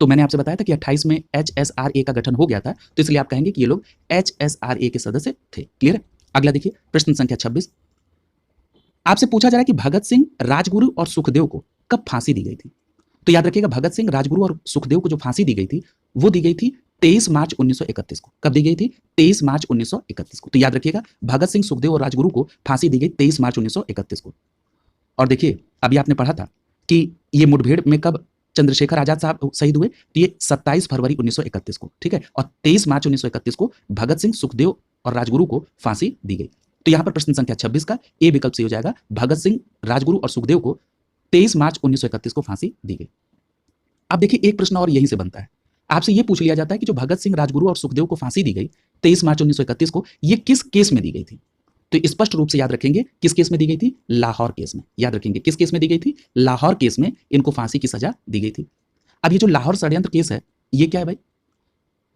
तो मैंने आपसे बताया था कि 28 में HSRA का गठन हो गया था, तो इसलिए आप कहेंगे कि ये लोग HSRA के सदस्य थे। क्लियर है? अगला देखिए, प्रश्न संख्या 26 आपसे पूछा जा रहा है कि भगत सिंह, राजगुरु और सुखदेव को कब फांसी दी गई थी। तो याद रखिएगा, भगत सिंह, राजगुरु और सुखदेव को जो फांसी दी गई थी वो दी गई थी 23 मार्च 1931 को। कब दी गई थी? 23 मार्च 1931 को। तो याद रखिएगा, भगत सिंह, सुखदेव और राजगुरु को फांसी दी गई 23 मार्च 1931 को। और देखिए, अभी आपने पढ़ा था कि ये मुठभेड़ में कब चंद्रशेखर आजाद साहब शहीद हुए, तो ये 27 फरवरी 1931 को। ठीक है? और 23 मार्च 1931 को भगत सिंह, सुखदेव और राजगुरु को फांसी दी गई। तो यहां पर प्रश्न संख्या 26 का ए विकल्प सही हो जाएगा। भगत सिंह, राजगुरु और सुखदेव को 23 मार्च 1931 को फांसी दी गई। अब देखिए, एक प्रश्न और यहीं से बनता है। आपसे यह पूछ लिया जाता है कि जो भगत सिंह, राजगुरु और सुखदेव को फांसी दी गई 23 मार्च 1931 को, ये किस केस में दी गई थी। तो स्पष्ट रूप से याद रखेंगे किस केस में दी गई थी? लाहौर केस में। याद रखेंगे किस केस में दी गई थी? लाहौर केस में इनको फांसी की सजा दी गई थी। अब ये जो लाहौर षड्यंत्र केस है ये क्या है भाई?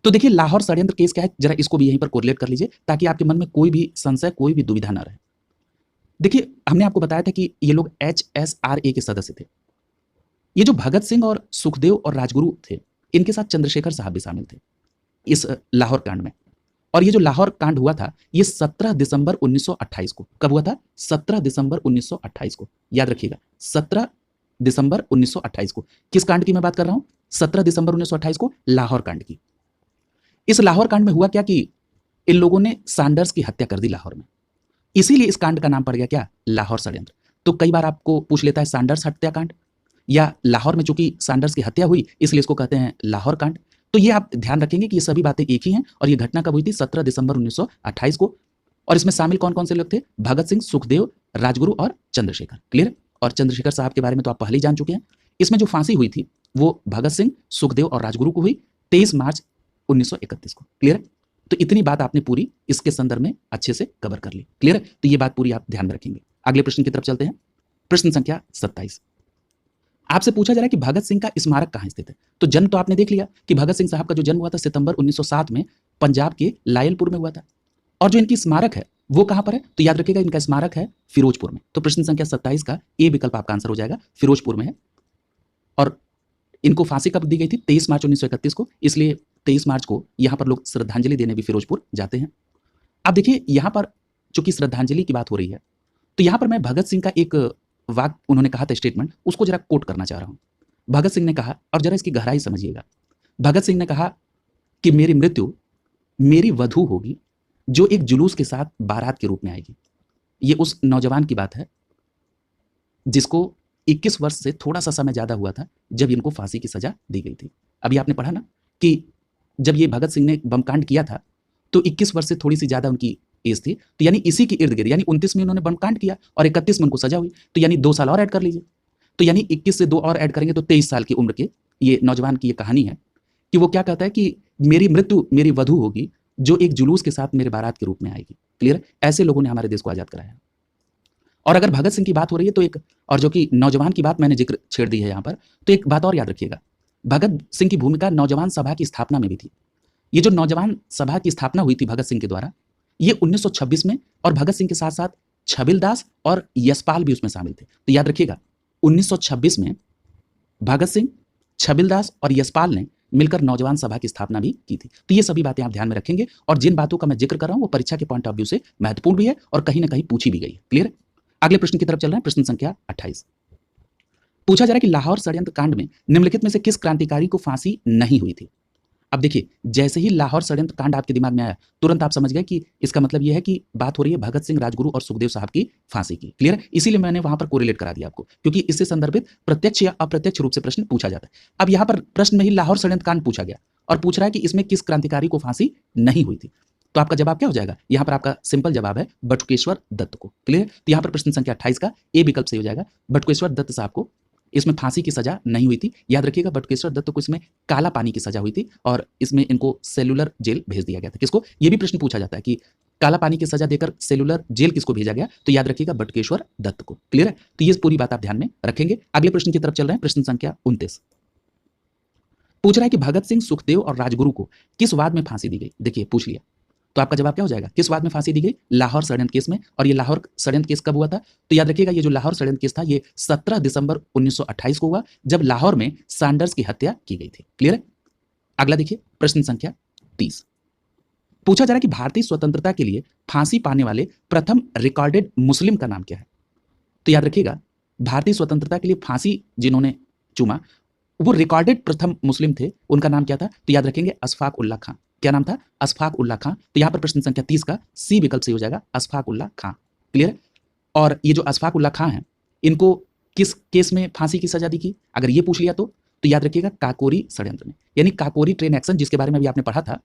तो देखिए, लाहौर षड्यंत्र केस क्या है, जरा इसको भी यहीं पर कोरिलेट कर लीजिए ताकि आपके मन में कोई भी संशय, कोई भी दुविधा ना रहे। देखिए, हमने आपको बताया था कि ये लोग HSRA के सदस्य थे। ये जो भगत सिंह और सुखदेव और राजगुरु थे, इनके साथ चंद्रशेखर साहब भी शामिल थे इस लाहौर कांड में। और ये जो लाहौर कांड हुआ था ये 17 दिसंबर 1928 को। कब हुआ था? 17 दिसंबर 1928 को। याद रखिएगा, 17 दिसंबर 1928 को। किस कांड की मैं बात कर रहा हूं? 17 दिसंबर 1928 को लाहौर कांड की। इस लाहौर कांड में हुआ क्या कि इन लोगों ने सैंडर्स की हत्या कर दी लाहौर में। इसीलिए इस कांड का नाम पड़ गया क्या? लाहौर षड्यंत्र। तो कई बार आपको पूछ लेता है सैंडर्स हत्याकांड या लाहौर में चूंकि सैंडर्स की हत्या हुई इसलिए इसको कहते हैं लाहौर कांड। तो ये आप ध्यान रखेंगे कि ये सभी बातें एक ही हैं और ये घटना कब हुई थी? 17 दिसंबर 1928 को। और इसमें शामिल कौन कौन से लोग थे? भगत सिंह, सुखदेव, राजगुरु और चंद्रशेखर। क्लियर? और चंद्रशेखर साहब के बारे में तो आप पहले ही जान चुके हैं। इसमें जो फांसी हुई थी वो भगत सिंह, सुखदेव और राजगुरु को हुई 23 मार्च 1931 को। क्लियर? तो इतनी बात आपने पूरी इसके संदर्भ में अच्छे से कवर कर ली। क्लियर? तो ये बात पूरी आप ध्यान में रखेंगे। अगले प्रश्न की तरफ चलते हैं। प्रश्न संख्या 27 आपसे पूछा जा रहा है कि भगत सिंह का स्मारक कहाँ स्थित है। तो जन्म तो आपने देख लिया कि भगत सिंह साहब का जो जन्म हुआ था सितंबर 1907 में पंजाब के लायलपुर में हुआ था। और जो इनकी स्मारक है वो कहां पर है? तो याद रखिएगा इनका स्मारक है फिरोजपुर में। तो प्रश्न संख्या 27 का ए विकल्प आपका आंसर हो जाएगा, फिरोजपुर में है। और इनको फांसी कब दी गई थी? 23 मार्च 1931 को। इसलिए 23 मार्च को यहां पर लोग श्रद्धांजलि देने भी फिरोजपुर जाते हैं। अब देखिए यहां पर चूंकि श्रद्धांजलि की बात हो रही है तो यहां पर मैं भगत सिंह का एक वाक्य उन्होंने कहा था, स्टेटमेंट, उसको जरा कोट करना चाह रहा हूं। भगत सिंह ने कहा, और जरा इसकी गहराई समझिएगा। भगत सिंह ने कहा कि मेरी मृत्यु मेरी वधू होगी जो एक जुलूस के साथ बारात के रूप में आएगी। ये उस नौजवान की बात है जिसको 21 वर्ष से थोड़ा सा समय ज्यादा हुआ था जब इनको फांसी की सजा दी गई थी। अभी आपने पढ़ा ना कि जब ये भगत सिंह ने बमकांड किया था तो 21 वर्ष से थोड़ी सी ज्यादा उनकी एज थी। तो यानी इसी के इर्द गिर्द, यानी 29 में उन्होंने बमकांड किया और 31 में उनको सजा हुई, तो यानी 2 साल और ऐड कर लीजिए। तो यानी 21 से 2 और ऐड करेंगे तो 23 साल की उम्र के ये नौजवान की ये कहानी है कि वो क्या कहता है कि मेरी मृत्यु मेरी वधू होगी जो एक जुलूस के साथ मेरे बारात के रूप में आएगी। क्लियर? ऐसे लोगों ने हमारे देश को आजाद कराया। और अगर भगत सिंह की बात हो रही है तो एक, और जो कि नौजवान की बात मैंने जिक्र छेड़ दी है यहाँ पर, तो एक बात और याद रखिएगा, भगत सिंह की भूमिका नौजवान सभा की स्थापना में भी थी। ये जो नौजवान सभा की स्थापना हुई थी भगत सिंह के द्वारा, ये 1926 में, और भगत सिंह के साथ साथ छबिलदास और यशपाल भी उसमें शामिल थे। तो याद रखिएगा 1926 में भगत सिंह, छबिलदास और यशपाल ने मिलकर नौजवान सभा की स्थापना भी की थी। तो ये सभी बातें आप ध्यान में रखेंगे, और जिन बातों का मैं जिक्र कर रहा हूं वो परीक्षा के पॉइंट ऑफ व्यू से महत्वपूर्ण भी है और कहीं ना कहीं पूछी भी गई है। क्लियर? अगले प्रश्न की तरफ चल रहे हैं। प्रश्न संख्या 28 पूछा जा रहा है कि लाहौर षड्यंत्र कांड में निम्नलिखित में से किस क्रांतिकारी को फांसी नहीं हुई थी? अब देखिए जैसे ही लाहौर षड्यंत्र कांड आपके दिमाग में आया तुरंत आप समझ गए कि इसका मतलब यह है कि बात हो रही है भगत सिंह, राजगुरु और सुखदेव साहब की फांसी की। क्लियर? इसीलिए मैंने वहां पर कोरिलेट करा दिया आपको, क्योंकि इससे संदर्भित प्रत्यक्ष या अप्रत्यक्ष रूप से प्रश्न पूछा जाता है। अब यहाँ पर प्रश्न में ही लाहौर षड्यंत्र कांड पूछा गया और पूछ रहा है कि इसमें किस क्रांतिकारी को फांसी नहीं हुई थी। तो आपका जवाब क्या हो जाएगा? यहाँ पर आपका सिंपल जवाब है बटुकेश्वर दत्त को। क्लियर? तो यहाँ पर प्रश्न संख्या 28 का ए विकल्प सही हो जाएगा, बटुकेश्वर दत्त साहब को इसमें फांसी की सजा नहीं हुई थी। याद रखिएगा बटुकेश्वर दत्त को इसमें काला पानी की सजा हुई थी और इसमें इनको सेलुलर जेल भेज दिया गया था। किसको? ये भी प्रश्न पूछा जाता है कि काला पानी की सजा देकर सेलुलर जेल किसको भेजा गया? तो याद रखिएगा बटुकेश्वर दत्त को। क्लियर है? तो ये पूरी बात आप ध्यान में रखेंगे। अगले प्रश्न की तरफ चल रहे हैं। प्रश्न संख्या 29 पूछ रहा है कि भगत सिंह, सुखदेव और राजगुरु को किस वाद में फांसी दी गई? देखिए पूछ लिया, तो आपका जवाब क्या हो जाएगा? किस वाद में फांसी दी गई? लाहौर षड्यंत्र केस में। और ये लाहौर षड्यंत्र केस कब हुआ था? तो याद रखिएगा ये जो लाहौर षड्यंत्र केस था ये 17 दिसंबर 1928 को हुआ, जब लाहौर में सैंडर्स की हत्या की गई थी। क्लियर है? अगला देखिए प्रश्न संख्या 30 पूछा जा रहा है कि भारतीय स्वतंत्रता के लिए फांसी पाने वाले प्रथम रिकॉर्डेड मुस्लिम का नाम क्या है? तो याद रखिएगा भारतीय स्वतंत्रता के लिए फांसी जिन्होंने चूमा वो रिकॉर्डेड प्रथम मुस्लिम थे, उनका नाम क्या था? तो याद रखेंगे अशफाक उल्लाह खां। क्या नाम था? अशफाक उल्लाह खां। तो यहां पर प्रश्न संख्या 30 का सी विकल्प से हो जाएगा, अशफाक उल्लाह खां। क्लियर? और ये जो अशफाक उल्लाह खां हैं इनको किस केस में फांसी की सजा दी गई? अगर ये पूछ लिया तो याद रखिएगा काकोरी षड्यंत्र में, यानी काकोरी ट्रेन एक्शन जिसके बारे में अभी आपने पढ़ा था,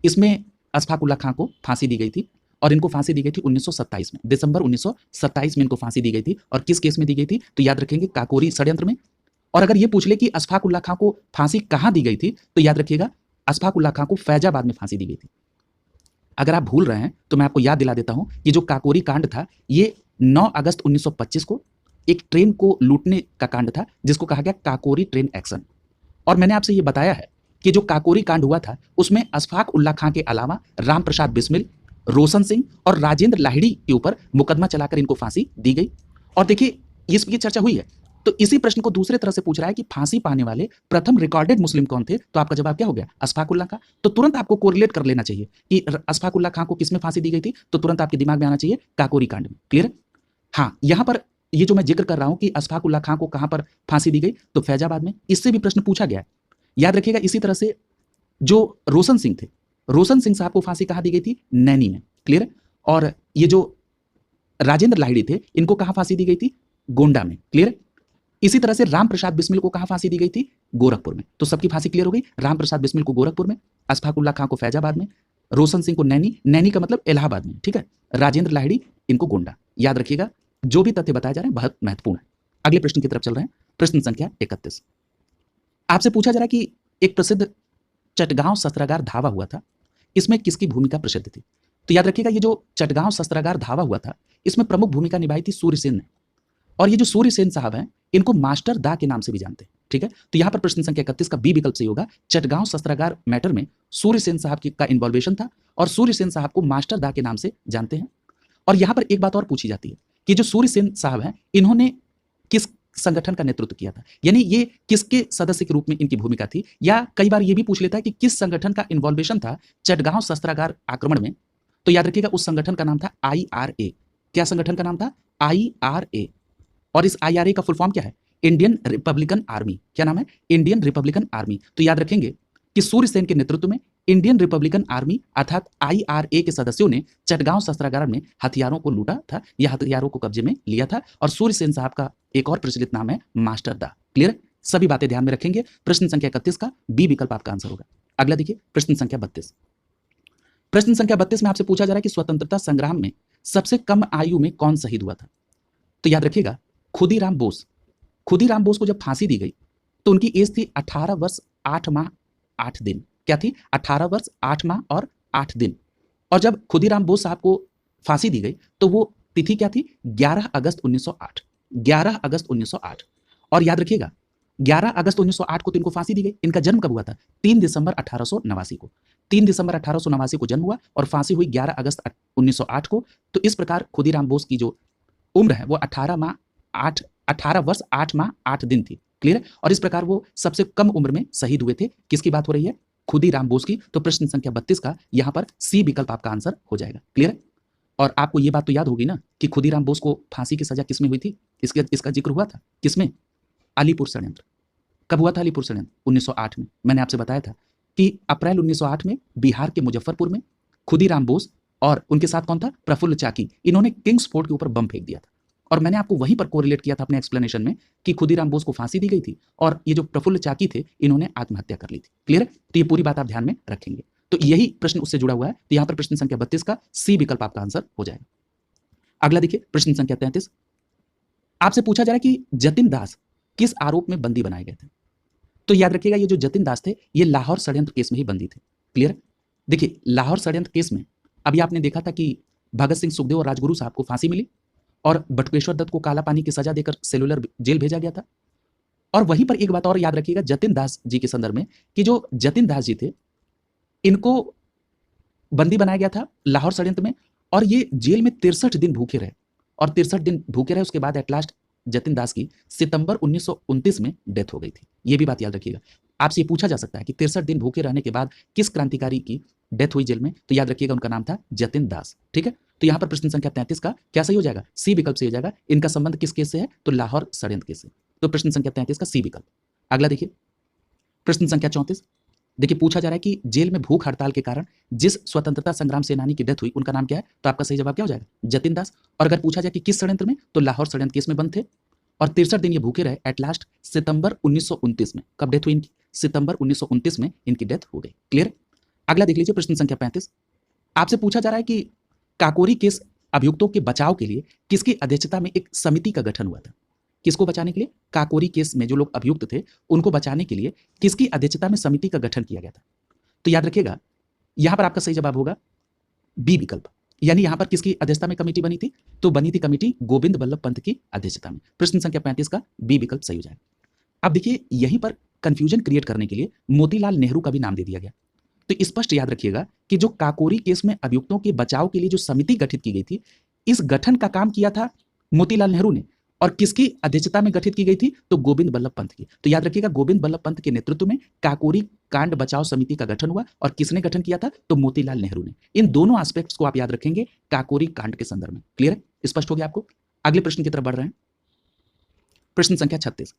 इसमें अशफाक उल्लाह खां को फांसी दी गई थी और इनको फांसी दी गई थी 1927 में, दिसंबर 1927 में इनको फांसी दी गई थी। और किस केस में दी गई थी? तो याद रखेंगे काकोरी षड्यंत्र में। और अगर ये पूछ ले कि अशफाक उल्लाह खां को फांसी कहां दी गई थी, तो याद रखिएगा अशफाक उल्लाह खां को फैजाबाद में फांसी दी गई थी। अगर आप भूल रहे हैं तो मैं आपको याद दिला देता हूं कि जो काकोरी कांड था ये 9 अगस्त 1925 को एक ट्रेन को लूटने का कांड था जिसको कहा गया काकोरी ट्रेन एक्शन। और मैंने आपसे ये बताया है कि जो काकोरी कांड हुआ था उसमें अशफाक उल्लाह खां के अलावा राम प्रसाद बिस्मिल, रोशन सिंह और राजेंद्र लाहिड़ी के ऊपर मुकदमा चलाकर इनको फांसी दी गई। और देखिए इसकी चर्चा हुई है, तो इसी प्रश्न को दूसरे तरह से पूछ रहा है कि फांसी पाने वाले प्रथम रिकॉर्डेड मुस्लिम कौन थे? तो आपका जवाब क्या हो गया? अशफाक उल्लाह खां। तो तुरंत आपको कोरिलेट कर लेना चाहिए कि अशफाक उल्लाह खां को किसमें फांसी दी गई थी, तो तुरंत आपके दिमाग में आना चाहिए काकोरी कांड में। क्लियर? हाँ, यहां पर ये जो मैं जिक्र कर रहा हूं कि अशफाक उल्लाह खां को कहां पर फांसी दी गई, तो फैजाबाद में। इससे भी प्रश्न पूछा गया है, याद रखिएगा। इसी तरह से जो रोशन सिंह थे, रोशन सिंह साहब को फांसी कहां दी गई थी? नैनी में। क्लियर? और ये जो राजेंद्र लाहिड़ी थे इनको कहां फांसी दी गई थी? गोंडा में। क्लियर? इसी तरह से राम प्रसाद बिस्मिल को कहां फांसी दी गई थी? गोरखपुर में। तो सबकी फांसी क्लियर हो गई। राम प्रसाद बिस्मिल को गोरखपुर में, अशफाक उल्लाह खां को फैजाबाद में, रोशन सिंह को नैनी, नैनी का मतलब इलाहाबाद में, ठीक है। राजेंद्र लाहिड़ी, इनको गोंडा। याद रखिएगा, जो भी तथ्य बताए जा रहे हैं बहुत महत्वपूर्ण है। अगले प्रश्न की तरफ चल रहे हैं। प्रश्न संख्या 31 आपसे पूछा जा रहा है कि एक प्रसिद्ध चटगांव शस्त्रागार धावा हुआ था, इसमें किसकी भूमिका प्रसिद्ध थी? तो याद रखिएगा, ये जो चटगांव शस्त्रागार धावा हुआ था, इसमें प्रमुख भूमिका निभाई थी सूर्यसेन ने। और ये जो सूर्यसेन साहब हैं, इनको मास्टर दा के नाम से भी जानते हैं, ठीक है। तो यहां पर प्रश्न संख्या 31 का बी विकल्प सही होगा। चटगांव शस्त्रागार मैटर में सूर्यसेन साहब का इन्वॉल्वेशन था और सूर्यसेन साहब को मास्टर दा के नाम से जानते हैं। और यहां पर एक बात और पूछी जाती है कि जो सूर्यसेन साहब हैं, इन्होंने किस संगठन का नेतृत्व किया था, यानी ये किसके सदस्य के रूप में इनकी भूमिका थी, या कई बार ये भी पूछ लेता है कि किस संगठन का इन्वॉल्वेशन था चटगांव शस्त्रागार आक्रमण में। तो याद रखिएगा, उस संगठन का नाम था IRA। क्या संगठन का नाम था? IRA। और इस IRA का फुल फॉर्म क्या है? Indian Republican army. क्या नाम है? Indian Republican army. तो याद रखेंगे कि सूर्यसेन के नेतृत्व में इंडियन रिपब्लिकन आर्मी अर्थात IRA के सदस्यों ने चटगांव शस्त्रागार में हथियारों को लूटा था या हथियारों को कब्जे में लिया था। और सूर्यसेन साहब का एक और प्रचलित नाम है मास्टर दा। क्लियर? सभी बातें ध्यान में रखेंगे। प्रश्न संख्या 31 का बी विकल्प आपका आंसर होगा। अगला देखिए, प्रश्न संख्या 32। प्रश्न संख्या 32 में आपसे पूछा जा रहा है कि स्वतंत्रता संग्राम में सबसे कम आयु में कौन शहीद हुआ था? तो याद रखिएगा, खुदीराम बोस। खुदीराम बोस को जब फांसी दी गई तो उनकी एज थी 18 वर्ष 8 माह 8 दिन। क्या थी? 18 वर्ष 8 माह और 8 दिन। और जब खुदीराम बोस साहब को फांसी दी गई तो वो तिथि क्या थी? 11 अगस्त 1908। 11 अगस्त 1908। और याद रखिएगा, 11 अगस्त 1908 को तो इनको फांसी दी गई। इनका जन्म कब हुआ था? 3 दिसंबर 1889 को। 3 दिसंबर 1889 को जन्म हुआ और फांसी हुई 11 अगस्त 1908 को। तो इस प्रकार खुदीराम बोस की जो उम्र है वो 18 वर्ष 8 माह 8 दिन थी। क्लियर? और इस प्रकार वो सबसे कम उम्र में शहीद हुए थे। किसकी बात हो रही है? खुदीराम बोस की। तो प्रश्न संख्या 32 का यहां पर सी विकल्प आपका आंसर हो जाएगा। क्लियर? और आपको ये बात तो याद होगी ना कि खुदीराम बोस को फांसी की सजा किसमें हुई थी? इसका जिक्र हुआ था किसमें? अलीपुर षड्यंत्र। कब हुआ था अलीपुर षड्यंत्र? 1908 में। मैंने आपसे बताया था कि अप्रैल 1908 में बिहार के मुजफ्फरपुर में खुदीराम बोस और उनके साथ कौन था? प्रफुल्ल चाकी। इन्होंने किंग्स फोर्ट के ऊपर बम फेंक दिया था। और मैंने आपको वहीं पर कोरिलेट किया था अपने एक्सप्लेनेशन में कि खुदीराम बोस को फांसी दी गई थी और ये जो प्रफुल्ल चाकी थे इन्होंने आत्महत्या कर ली थी। क्लियर है? तो ये पूरी बात आप ध्यान में रखेंगे। तो यही प्रश्न उससे जुड़ा हुआ है। तो यहां पर प्रश्न संख्या 32 का सी विकल्प आपका आंसर हो जाएगा। अगला देखिए, प्रश्न संख्या 33। आपसे पूछा जा रहा है कि जतिन दास किस आरोप में बंदी बनाए गए थे? तो याद रखिएगा, ये जो जतिन दास थे ये लाहौर षड्यंत्र केस में ही बंदी थे। क्लियर? देखिए, लाहौर षड्यंत्र केस में अभी आपने देखा था कि भगत सिंह, सुखदेव और राजगुरु साहब को फांसी मिली और बटुकेश्वर दत्त को काला पानी की सजा देकर सेलुलर जेल भेजा गया था। और वहीं पर एक बात और याद रखिएगा जतिन दास जी के संदर्भ में कि जो जतिन दास जी थे इनको बंदी बनाया गया था लाहौर षड्यंत्र में और ये जेल में 63 दिन भूखे रहे और 63 दिन भूखे रहे। उसके बाद एट लास्ट जतिन दास की सितंबर 1929 में डेथ हो गई थी। ये भी बात याद रखिएगा। आपसे ये पूछा जा सकता है कि 63 दिन भूखे रहने के बाद किस क्रांतिकारी की डेथ हुई जेल में? तो याद रखिएगा उनका नाम था जतिन दास। ठीक है? तो यहां पर प्रश्न संख्या 33 का क्या सही हो जाएगा? सी विकल्प सही हो जाएगा। इनका संबंध किस केस से है? तो लाहौर षड्यंत्र केस से। तो प्रश्न संख्या 33 का सी विकल्प। अगला देखिए, प्रश्न संख्या 34। देखिए, पूछा जा रहा है कि जेल में भूख हड़ताल के कारण जिस स्वतंत्रता संग्राम सेनानी की डेथ हुई उनका नाम क्या है? तो आपका सही जवाब क्या हो जाएगा? जतिन दास। और अगर पूछा जाए कि किस षड्यंत्र में, तो लाहौर षड्यंत्र केस में बंद थे और 63 दिन ये भूखे रहे। एट लास्ट सितंबर 1929 में। कब डेथ हुई इनकी? सितंबर 1929 में इनकी डेथ हो गई। क्लियर? अगला देख लीजिए, प्रश्न संख्या 35। आपसे पूछा जा रहा है कि काकोरी केस अभियुक्तों के बचाव के लिए किसकी अध्यक्षता में एक समिति का गठन हुआ था? किसको बचाने के लिए? काकोरी केस में जो लोग अभियुक्त थे उनको बचाने के लिए किसकी अध्यक्षता में समिति का गठन किया गया था? तो याद रखिएगा, यहां पर आपका सही जवाब होगा बी विकल्प। यानी यहां पर किसकी अध्यक्षता में कमेटी बनी थी? तो बनी थी कमेटी गोविंद बल्लभ पंत की अध्यक्षता में। प्रश्न संख्या 35 का बी विकल्प सही हो जाएगा। अब देखिए, यहीं पर कंफ्यूजन क्रिएट करने के लिए मोतीलाल नेहरू का भी नाम दे दिया गया। तो स्पष्ट याद रखिएगा कि जो काकोरी केस में अभियुक्तों के बचाव के लिए जो समिति गठित की गई थी, इस गठन का काम किया था मोतीलाल नेहरू ने और किसकी अध्यक्षता में गठित की गई थी? तो गोविंद बल्लभ पंत की। तो याद रखिएगा, गोविंद बल्लभ पंत के नेतृत्व में काकोरी कांड बचाव समिति का गठन हुआ और किसने गठन किया था? तो मोतीलाल नेहरू ने। इन दोनों एस्पेक्ट्स को आप याद रखेंगे काकोरी कांड के संदर्भ में। क्लियर है? स्पष्ट हो गया आपको? अगले प्रश्न की तरफ बढ़ रहे हैं। प्रश्न संख्या 36।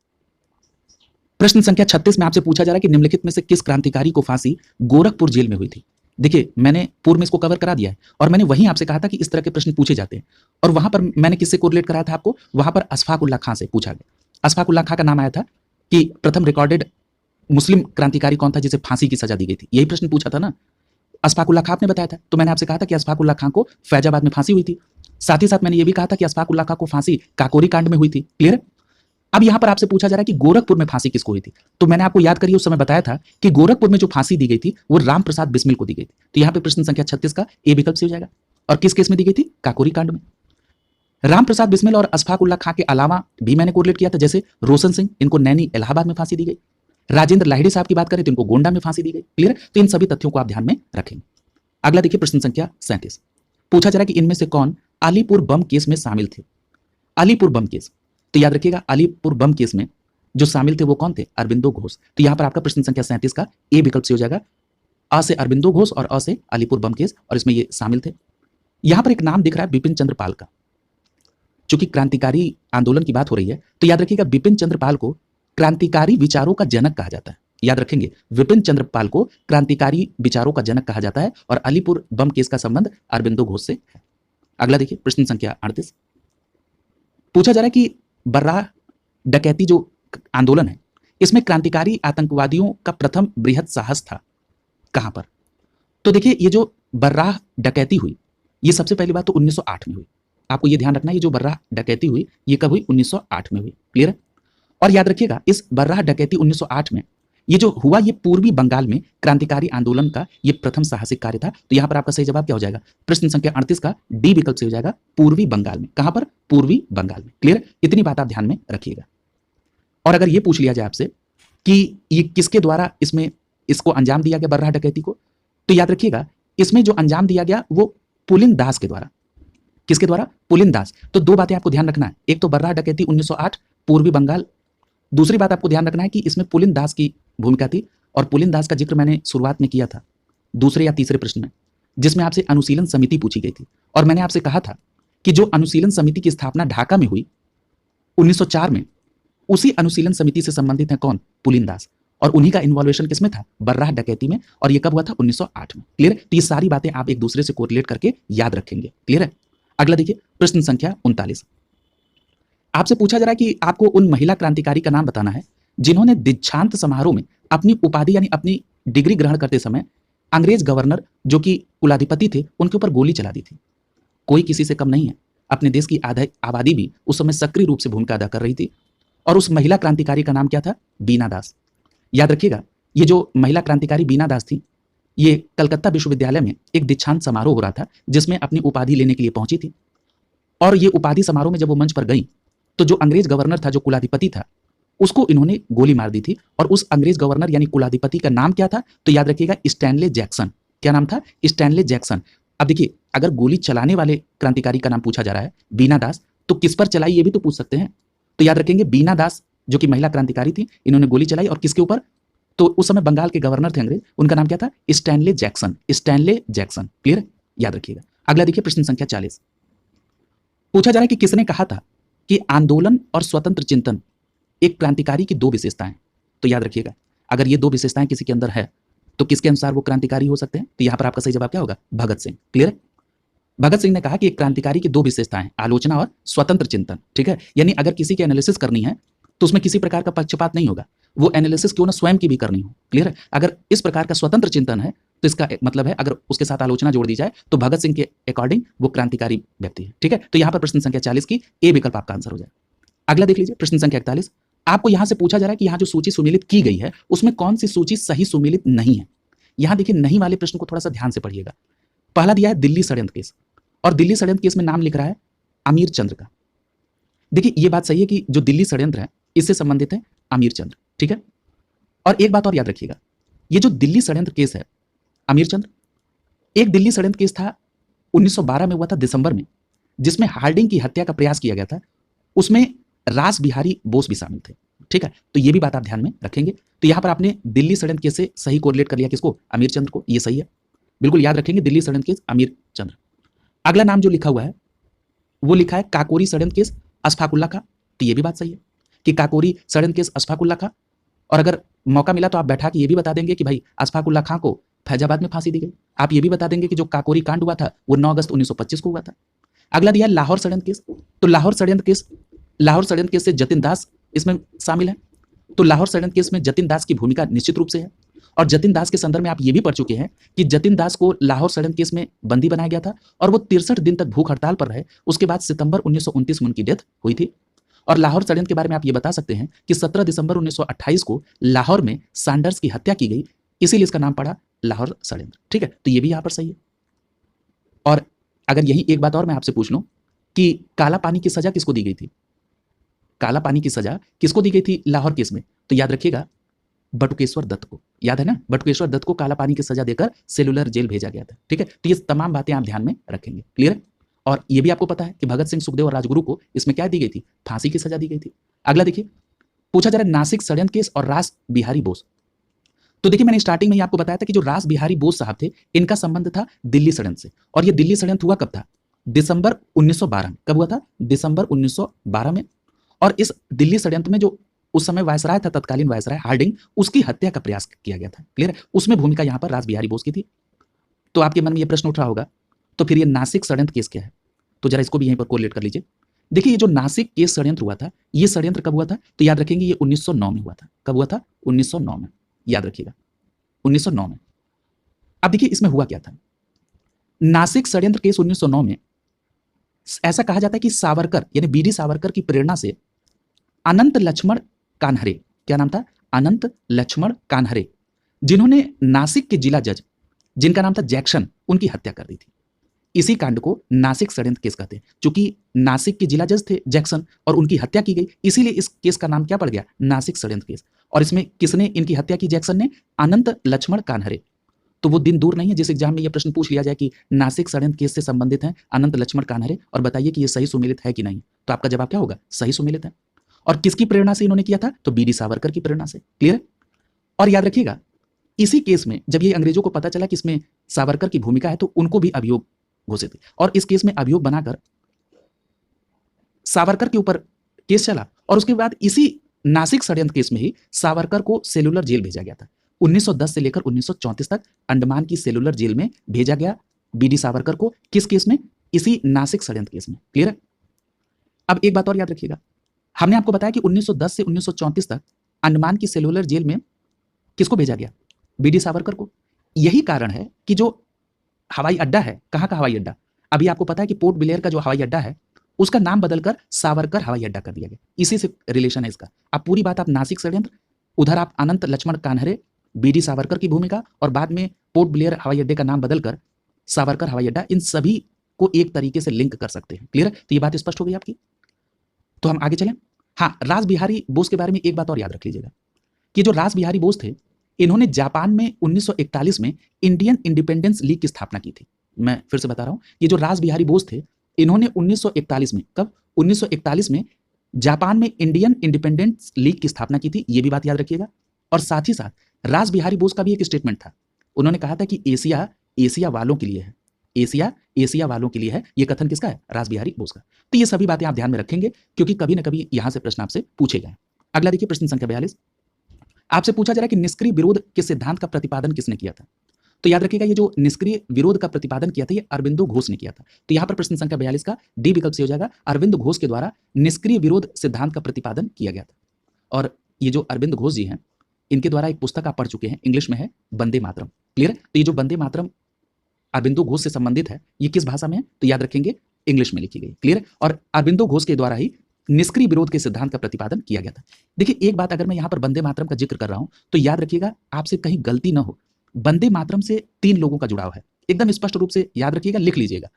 प्रश्न संख्या 36 में आपसे पूछा जा रहा है कि निम्नलिखित में से किस क्रांतिकारी को फांसी गोरखपुर जेल में हुई थी? देखिए, मैंने पूर्व में इसको कवर करा दिया है और मैंने वहीं आपसे कहा था कि इस तरह के प्रश्न पूछे जाते हैं और वहां पर मैंने किससे कोरिलेट कराया था आपको? वहां पर अशफाक उल्लाह खां से पूछा गया। अशफाक उल्लाह खां का नाम आया था कि प्रथम रिकॉर्डेड मुस्लिम क्रांतिकारी कौन था जिसे फांसी की सजा दी गई थी। यही प्रश्न पूछा था ना। अशफाक उल्लाह खां आपने बताया था, तो मैंने आपसे कहा था कि अशफाक उल्लाह खां को फैजाबाद में फांसी हुई थी। साथ ही साथ मैंने ये भी कहा था कि अशफाक उल्लाह खां को फांसी काकोरी कांड में हुई थी। क्लियर है? अब यहां पर आपसे पूछा जा रहा है कि गोरखपुर में फांसी किसको हुई थी, तो मैंने आपको याद करिए उस समय बताया था कि गोरखपुर में जो फांसी दी गई थी वो राम प्रसाद बिस्मिल को दी गई थी। तो यहां पे प्रश्न संख्या 36 का ए विकल्प से हो जाएगा। और किस केस में दी गई थी? काकोरी कांड में। राम प्रसाद बिस्मिल और अशफाक उल्लाह खां के अलावा भी मैंने कोरिलेट किया था, जैसे रोशन सिंह, इनको नैनी इलाहाबाद में फांसी दी गई। राजेंद्र लाहिड़ी साहब की बात करें तो इनको गोंडा में फांसी दी गई। क्लियर है? तो इन सभी तथ्यों को आप ध्यान में रखेंगे। अगला देखिए प्रश्न संख्या 37। पूछा जा रहा है कि इनमें से कौन अलीपुर बम केस में शामिल थे? अलीपुर बम केस, तो याद रखिएगा अलीपुर बम केस में जो शामिल थे वो कौन थे? अरविंदो घोष। तो यहां पर आपका प्रश्न संख्या 37 का ए विकल्प से हो जाएगा। अ से अरविंदो घोष और अ से अलीपुर बम केस, और इसमें ये शामिल थे। यहां पर एक नाम दिख रहा है बिपिन चंद्र पाल का। चूंकि क्रांतिकारी आंदोलन की बात हो रही है तो याद रखिएगा बिपिन चंद्र पाल को क्रांतिकारी विचारों का जनक कहा जाता है। याद रखेंगे, विपिन चंद्र पाल को क्रांतिकारी विचारों का जनक कहा जाता है, और अलीपुर बम केस का संबंध अरविंदो घोष से है। अगला देखिए प्रश्न संख्या 38। पूछा जा रहा है कि बर्राह डकैती जो आंदोलन है इसमें क्रांतिकारी आतंकवादियों का प्रथम बृहद साहस था कहां पर? तो देखिए ये जो बर्राह डकैती हुई ये सबसे पहली बात तो 1908 में हुई। आपको ये ध्यान रखना है, ये जो बर्राह डकैती हुई ये कब हुई? 1908 में हुई। क्लियर है? और याद रखिएगा इस बर्राह डकैती 1908 में ये जो हुआ ये पूर्वी बंगाल में क्रांतिकारी आंदोलन का ये प्रथम साहसिक कार्य था। तो यहां पर आपका सही जवाब क्या हो जाएगा? प्रश्न संख्या 38 का डी विकल्प से हो जाएगा, पूर्वी बंगाल में। कहां पर? पूर्वी बंगाल में। क्लियर? इतनी बात आप ध्यान में रखिएगा। और अगर ये पूछ लिया जाए आपसे कि ये किसके द्वारा इसमें इसको अंजाम दिया गया बर्राह डकैती को, तो याद रखिएगा इसमें जो अंजाम दिया गया वो पुलिन दास के द्वारा। किसके द्वारा? पुलिन दास। तो दो बातें आपको ध्यान रखना है, एक तो बर्राह डकैती 1908 पूर्वी बंगाल, दूसरी बात आपको ध्यान रखना है कि इसमें पुलिन दास की भूमिका थी। और पुलिन दास का जिक्र मैंने शुरुआत में किया था दूसरे या तीसरे प्रश्न में, जिसमें आपसे अनुशीलन समिति पूछी गई थी, और मैंने आपसे कहा था कि जो अनुशीलन समिति की स्थापना ढाका में हुई 1904 में, उसी अनुशीलन समिति से संबंधित है कौन? पुलिन दास। और उन्हीं का इन्वॉल्वेशन किसमें था? बर्राह डकैती में। और ये कब हुआ था? 1908 में। क्लियर है? तो ये सारी बातें आप एक दूसरे से कोरिलेट करके याद रखेंगे। क्लियर है? अगला देखिए प्रश्न संख्या 39। आपसे पूछा जा रहा है कि आपको उन महिला क्रांतिकारी का नाम बताना है जिन्होंने दीक्षांत समारोह में अपनी उपाधि यानी अपनी डिग्री ग्रहण करते समय अंग्रेज गवर्नर जो कि कुलाधिपति थे उनके ऊपर गोली चला दी थी। कोई किसी से कम नहीं है, अपने देश की आबादी भी उस समय सक्रिय रूप से भूमिका अदा कर रही थी। और उस महिला क्रांतिकारी का नाम क्या था? बीना दास। याद रखिएगा ये जो महिला क्रांतिकारी बीना दास थी ये कलकत्ता विश्वविद्यालय में एक दीक्षांत समारोह हो रहा था जिसमें अपनी उपाधि लेने के लिए पहुंची थी। और ये उपाधि समारोह में जब वो मंच पर गई तो जो अंग्रेज गवर्नर था, जो कुलाधिपति था, उसको इन्होंने गोली मार दी थी। और उस अंग्रेज गवर्नर यानी कुलाधिपति का नाम क्या था? तो याद रखिएगा स्टैनले जैक्सन। क्या नाम था? Stanley Jackson. अब देखिए अगर गोली चलाने वाले क्रांतिकारी का नाम पूछा जा रहा है बीना दास, तो किस पर चलाई ये भी तो पूछ सकते हैं। तो याद रखेंगे बीना दास जो कि महिला क्रांतिकारी थी, इन्होंने गोली चलाई और किसके ऊपर? तो उस समय बंगाल के गवर्नर थे अंग्रेज, उनका नाम क्या था? Stanley Jackson. Stanley Jackson. Clear? याद रखिएगा। अगला देखिए प्रश्न संख्या 40। पूछा जा रहा है कि किसने कहा था कि आंदोलन और स्वतंत्र चिंतन एक क्रांतिकारी की दो विशेषताएं। तो याद रखिएगा अगर ये दो विशेषताएं किसी के अंदर है तो किसके अनुसार वो क्रांतिकारी हो सकते हैं? तो यहां पर आपका सही जवाब क्या होगा? भगत सिंह। क्लियर है? भगत सिंह ने कहा कि एक क्रांतिकारी की दो विशेषताएं, आलोचना और स्वतंत्र चिंतन। ठीक है? यानी अगर किसी की एनालिसिस करनी है तो उसमें किसी प्रकार का पक्षपात नहीं होगा, वो एनालिसिस क्यों ना स्वयं की भी करनी हो। क्लियर है? अगर इस प्रकार का स्वतंत्र चिंतन है तो इसका मतलब है अगर उसके साथ आलोचना जोड़ दी जाए तो भगत सिंह के अकॉर्डिंग वो क्रांतिकारी व्यक्ति है। ठीक है? तो यहां पर प्रश्न संख्या 40 की ए विकल्प आपका आंसर हो जाए। अगला देख लीजिए प्रश्न संख्या 41। आपको यहां से पूछा जा रहा है कि यहां जो सूची सुमेलित की गई है उसमें कौन सी सूची सही सुमेलित नहीं है। यहां देखिए नहीं वाले प्रश्न को थोड़ा सा ध्यान से पढ़िएगा। पहला दिया है दिल्ली षड्यंत्र केस, और दिल्ली षड्यंत्र केस में नाम लिख रहा है अमीर चंद्र का। देखिए ये बात सही है कि जो दिल्ली षड्यंत्र है इससे संबंधित है अमीर चंद्र। ठीक है? और एक बात और याद रखिएगा, ये जो दिल्ली षड्यंत्र केस है अमीर चंद्र, एक दिल्ली षड्यंत्र केस था 1912 में हुआ था दिसंबर में, जिसमें हार्डिंग की हत्या का प्रयास किया गया था। उसमें रास बिहारी बोस भी शामिल थे। ठीक है? तो ये भी बात आप ध्यान में रखेंगे। तो यहां पर आपने दिल्ली षड्यंत्र केस से सही कोरिलेट कर लिया किसको? अमीर चंद्र को। ये सही है, बिल्कुल याद रखेंगे दिल्ली षड्यंत्र केस अमीर चंद्र। अगला नाम जो लिखा हुआ है वो लिखा है काकोरी षड्यंत्र केस अशफाक उल्लाह खां। तो ये भी बात सही है कि काकोरी षड्यंत्र केस अशफाक उल्लाह खां। और अगर मौका मिला तो आप बैठा के ये भी बता देंगे कि भाई अशफाक उल्लाह खां को फैजाबाद में फांसी दी गई। आप ये भी बता देंगे कि जो काकोरी कांड हुआ था वो 9 अगस्त 1925 को हुआ था। अगला दिया लाहौर षड्यंत्र केस। तो लाहौर षड्यंत्र केस से जतिन दास इसमें शामिल है। तो लाहौर षड्यंत्र केस में जतिन दास की भूमिका निश्चित रूप से है। और जतिन दास के संदर्भ में आप ये भी पढ़ चुके हैं कि जतिन दास को लाहौर षड्यंत्र केस में बंदी बनाया गया था और वो 63 दिन तक भूख हड़ताल पर रहे। उसके बाद सितंबर 1929 में उनकी डेथ हुई थी। और लाहौर षड्यंत्र के बारे में आप ये बता सकते हैं कि 17 दिसंबर 1928 को लाहौर में सैंडर्स की हत्या की गई, इसीलिए इसका नाम पड़ा लाहौर षड्यंत्र। ठीक है, तो ये भी यहां पर सही है। और अगर यही एक बात और मैं आपसे पूछ लूं कि काला पानी की सजा किसको दी गई थी, काला पानी की सजा किसको दी गई थी लाहौर केस में, तो याद रखिएगा बटुकेश्वर दत्त को। याद है ना, बटुकेश्वर दत्त को काला पानी की सजा देकर सेलुलर जेल भेजा गया था। ठीक है, तो ये तमाम बातें आप ध्यान में रखेंगे। क्लियर है? और ये भी आपको पता है कि भगत सिंह, सुखदेव और राजगुरु को इसमें क्या दी गई थी, फांसी की सजा दी गई थी। अगला देखिए, पूछा जा रहा है नासिक षड्यंत्र केस और रास बिहारी बोस। तो देखिए मैंने स्टार्टिंग में ही आपको बताया था कि जो रास बिहारी बोस साहब थे इनका संबंध था दिल्ली षड्यंत्र से। और ये दिल्ली षड्यंत्र हुआ कब था, दिसंबर 1912 में। कब हुआ था, दिसंबर 1912 में। और इस दिल्ली षड्यंत्र में जो उस समय वायसराय था, तत्कालीन वायसराय हार्डिंग, उसकी हत्या का प्रयास किया गया था। क्लियर है? उसमें भूमिका यहां पर रास बिहारी बोस की थी। तो आपके मन में यह प्रश्न उठ रहा होगा, तो फिर ये नासिक षड्यंत्र केस क्या है, तो जरा इसको भी यहीं पर कोरिलेट कर लीजिए। देखिए ये जो नासिक केस षड्यंत्र हुआ था, ये षड्यंत्र कब हुआ था, तो याद रखेंगे ये 1909 में हुआ था। कब हुआ था, 1909 में, याद रखिएगा 1909 में। अब देखिए इसमें हुआ क्या था, नासिक षड्यंत्र केस 1909 में ऐसा कहा जाता है कि सावरकर यानी बीडी सावरकर की प्रेरणा से अनंत लक्ष्मण कान्हरे, क्या नाम था, अनंत लक्ष्मण कान्हरे, जिन्होंने नासिक के जिला जज जिनका नाम था जैक्सन, उनकी हत्या कर दी थी। इसी कांड को नासिक षड्यंत्र केस कहते हैं। चूंकि नासिक के जिला जज थे जैक्सन और उनकी हत्या की गई, इसीलिए इस केस का नाम क्या पड़ गया, नासिक षड्यंत्र केस। और इसमें किसने इनकी हत्या की, जैक्सन ने, अनंत लक्ष्मण कान्हरे। तो वो दिन दूर नहीं है जिस एग्जाम में यह प्रश्न पूछ लिया जाए कि नासिक षड्यंत्र केस से संबंधित हैं अनंत लक्ष्मण कान्हरे, और बताइए कि ये सही सुमेलित है कि नहीं। तो आपका जवाब क्या होगा, सही सुमेलित है। और किसकी प्रेरणा से इन्होंने किया था, तो बीडी सावरकर की प्रेरणा से। क्लियर है? और याद रखिएगा इसी केस में जब ये अंग्रेजों को पता चला कि इसमें सावरकर की भूमिका है, तो उनको भी अभियोग घोषित थे और इस केस में अभियोग बनाकर सावरकर के ऊपर केस चला। और उसके बाद इसी नासिक षड्यंत्र केस में ही सावरकर को सेलुलर जेल भेजा गया था। 1910 से लेकर 1934 तक अंडमान की सेलुलर जेल में भेजा गया बीडी सावरकर को। किस केस में, इसी नासिक षड्यंत्र केस में। क्लियर है? अब एक बात और याद रखिएगा, हमने आपको बताया कि 1910 से 1934 तक अंडमान की सेलुलर जेल में किसको भेजा गया, बीडी सावरकर को। यही कारण है कि जो हवाई अड्डा है, कहां का हवाई अड्डा, अभी आपको पता है कि पोर्ट ब्लेयर का जो हवाई अड्डा है उसका नाम बदलकर सावरकर हवाई अड्डा कर दिया गया। इसी से रिलेशन है इसका। अब पूरी बात आप नासिक षड्यंत्र, उधर आप अनंत लक्ष्मण कान्हरे, बीडी सावरकर की भूमिका, और बाद में पोर्ट ब्लेयर हवाई अड्डे का नाम बदलकर सावरकर हवाई अड्डा, इन सभी को एक तरीके से लिंक कर सकते हैं। क्लियर है? तो ये बात स्पष्ट हो गई आपकी। तो हम आगे चलें। हाँ, रास बिहारी बोस के बारे में एक बात और याद रख लीजिएगा कि जो रास बिहारी बोस थे, इन्होंने जापान में 1941 में इंडियन इंडिपेंडेंस लीग की स्थापना की थी। मैं फिर से बता रहा हूं, ये जो रास बिहारी बोस थे, इन्होंने 1941 में, कब, 1941 में जापान में इंडियन इंडिपेंडेंस लीग की स्थापना की थी। ये भी बात याद रखिएगा। और साथ ही साथ रास बिहारी बोस का भी एक स्टेटमेंट था। उन्होंने कहा था कि एशिया एशिया वालों के लिए है, एशिया एशिया वालों के लिए है। ये कथन किसका है, रास बिहारी बोस का। तो ये सभी बातें आप ध्यान में रखेंगे क्योंकि कभी ना कभी यहां से प्रश्न आपसे पूछे गए। अगला देखिए, प्रश्न संख्या 42, आपसे पूछा जा रहा है कि निष्क्रिय विरोध के सिद्धांत का प्रतिपादन किसने किया था। तो याद रखिएगा ये जो निष्क्रिय विरोध का प्रतिपादन किया था ये अरविंदो घोष ने किया था। तो यहां पर प्रश्न संख्या 42 का डी विकल्प से हो जाएगा, अरविंद घोष के द्वारा निष्क्रिय विरोध सिद्धांत का प्रतिपादन किया गया था। और ये जो अरविंद घोष जी हैं, इनके द्वारा एक पुस्तक आप पढ़ चुके हैं, इंग्लिश में है वंदे मातरम। क्लियर है? तो ये जो वंदे मातरम अरविंदो घोष से संबंधित है, ये किस भाषा में है, तो याद रखेंगे इंग्लिश में लिखी गई। क्लियर है? और अरविंदो घोष के द्वारा ही निष्क्रिय विरोध के सिद्धांत का प्रतिपादन किया गया था। देखिए एक बात, अगर मैं यहां पर वंदे मातरम का जिक्र कर रहा हूं तो याद रखिएगा, आपसे कहीं गलती ना हो, वंदे मातरम से 3 लोगों का जुड़ाव है, एकदम स्पष्ट रूप से याद रखिएगा, लिख लीजिएगा।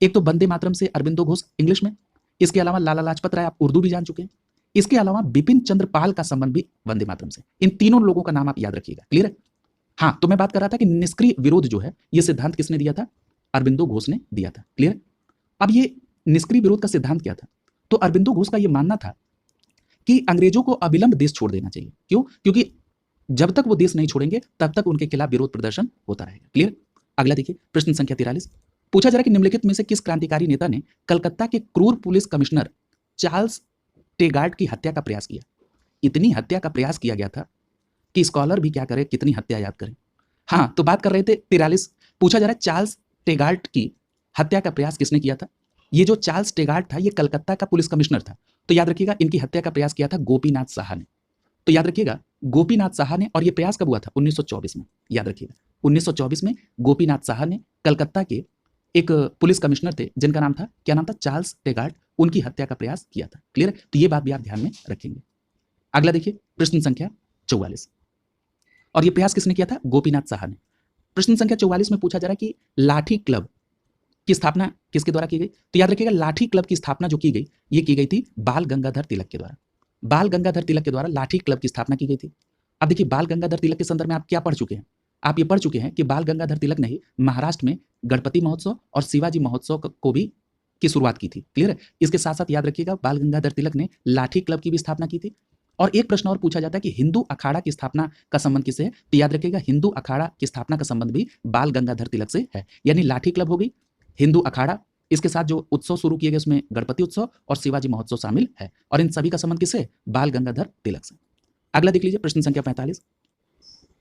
एक तो वंदे मातरम से अरविंदो घोष इंग्लिश में, इसके अलावा लाला लाजपत राय आप उर्दू भी जान चुके हैं, इसके अलावा बिपिन चंद्र पाल का संबंध भी वंदे मातरम से। इन तीनों लोगों का नाम आप याद रखिएगा। क्लियर है? हाँ, तो मैं बात कर रहा था कि निष्क्रिय विरोध जो है ये सिद्धांत किसने दिया था, अरविंदो घोष ने दिया था। क्लियर? अब ये निष्क्रिय विरोध का सिद्धांत क्या था, तो अरविंदो घोष का ये मानना था कि अंग्रेजों को अविलंब देश छोड़ देना चाहिए। क्यों? क्योंकि जब तक वो देश नहीं छोड़ेंगे तब तक उनके खिलाफ विरोध प्रदर्शन होता रहेगा। क्लियर? अगला देखिए, प्रश्न संख्या 43, पूछा जा रहा है कि निम्नलिखित में से किस क्रांतिकारी नेता ने कलकत्ता के क्रूर पुलिस कमिश्नर चार्ल्स टेगार्ड की हत्या का प्रयास किया। इतनी हत्या का प्रयास किया गया था कि स्कॉलर भी क्या करे, कितनी हत्या याद करें। हाँ, तो बात कर रहे थे 43, पूछा जा रहा है चार्ल्स टेगार्ड की हत्या का प्रयास किसने किया था। ये जो चार्ल्स टेगार्ड था ये कलकत्ता का पुलिस कमिश्नर था। तो याद रखिएगा इनकी हत्या का प्रयास किया था गोपीनाथ साहा ने। तो याद रखिएगा गोपीनाथ साहा ने, और ये प्रयास कब हुआ था? 1924 में, याद रखिएगा 1924 में गोपीनाथ साहा ने कलकत्ता के एक पुलिस कमिश्नर थे जिनका नाम था, क्या नाम था? चार्ल्स टेगार्ड, उनकी हत्या का प्रयास किया था। क्लियर है? तो ये बात भी आप ध्यान में रखेंगे। अगला देखिए प्रश्न संख्या 44, और ये प्रयास किसने किया था? गोपीनाथ साहा ने। प्रश्न संख्या 44 में पूछा जा रहा है कि लाठी क्लब की स्थापना किसके द्वारा की गई? तो याद रखिएगा लाठी क्लब की स्थापना जो की गई, ये की गई थी बाल गंगाधर तिलक के द्वारा। बाल गंगाधर तिलक के द्वारा लाठी क्लब की स्थापना की गई थी। अब देखिए बाल गंगाधर तिलक के संदर्भ में आप क्या पढ़ चुके हैं? आप ये पढ़ चुके हैं कि बाल गंगाधर तिलक ने ही महाराष्ट्र में गणपति महोत्सव और शिवाजी महोत्सव को भी की शुरुआत की थी। क्लियर है? इसके साथ साथ याद रखिएगा बाल गंगाधर तिलक ने लाठी क्लब की भी स्थापना की थी। और एक प्रश्न और पूछा जाता है कि हिंदू अखाड़ा की स्थापना का संबंध किससे है? तो याद रखिएगा हिंदू अखाड़ा की स्थापना का संबंध भी बाल गंगाधर तिलक से है। यानी लाठी क्लब हो गई, हिंदू अखाड़ा, इसके साथ जो उत्सव शुरू किए गए उसमें गणपति उत्सव और शिवाजी महोत्सव शामिल है, और इन सभी का संबंध किससे? बाल गंगाधर तिलक से। अगला देख लीजिए प्रश्न संख्या 45।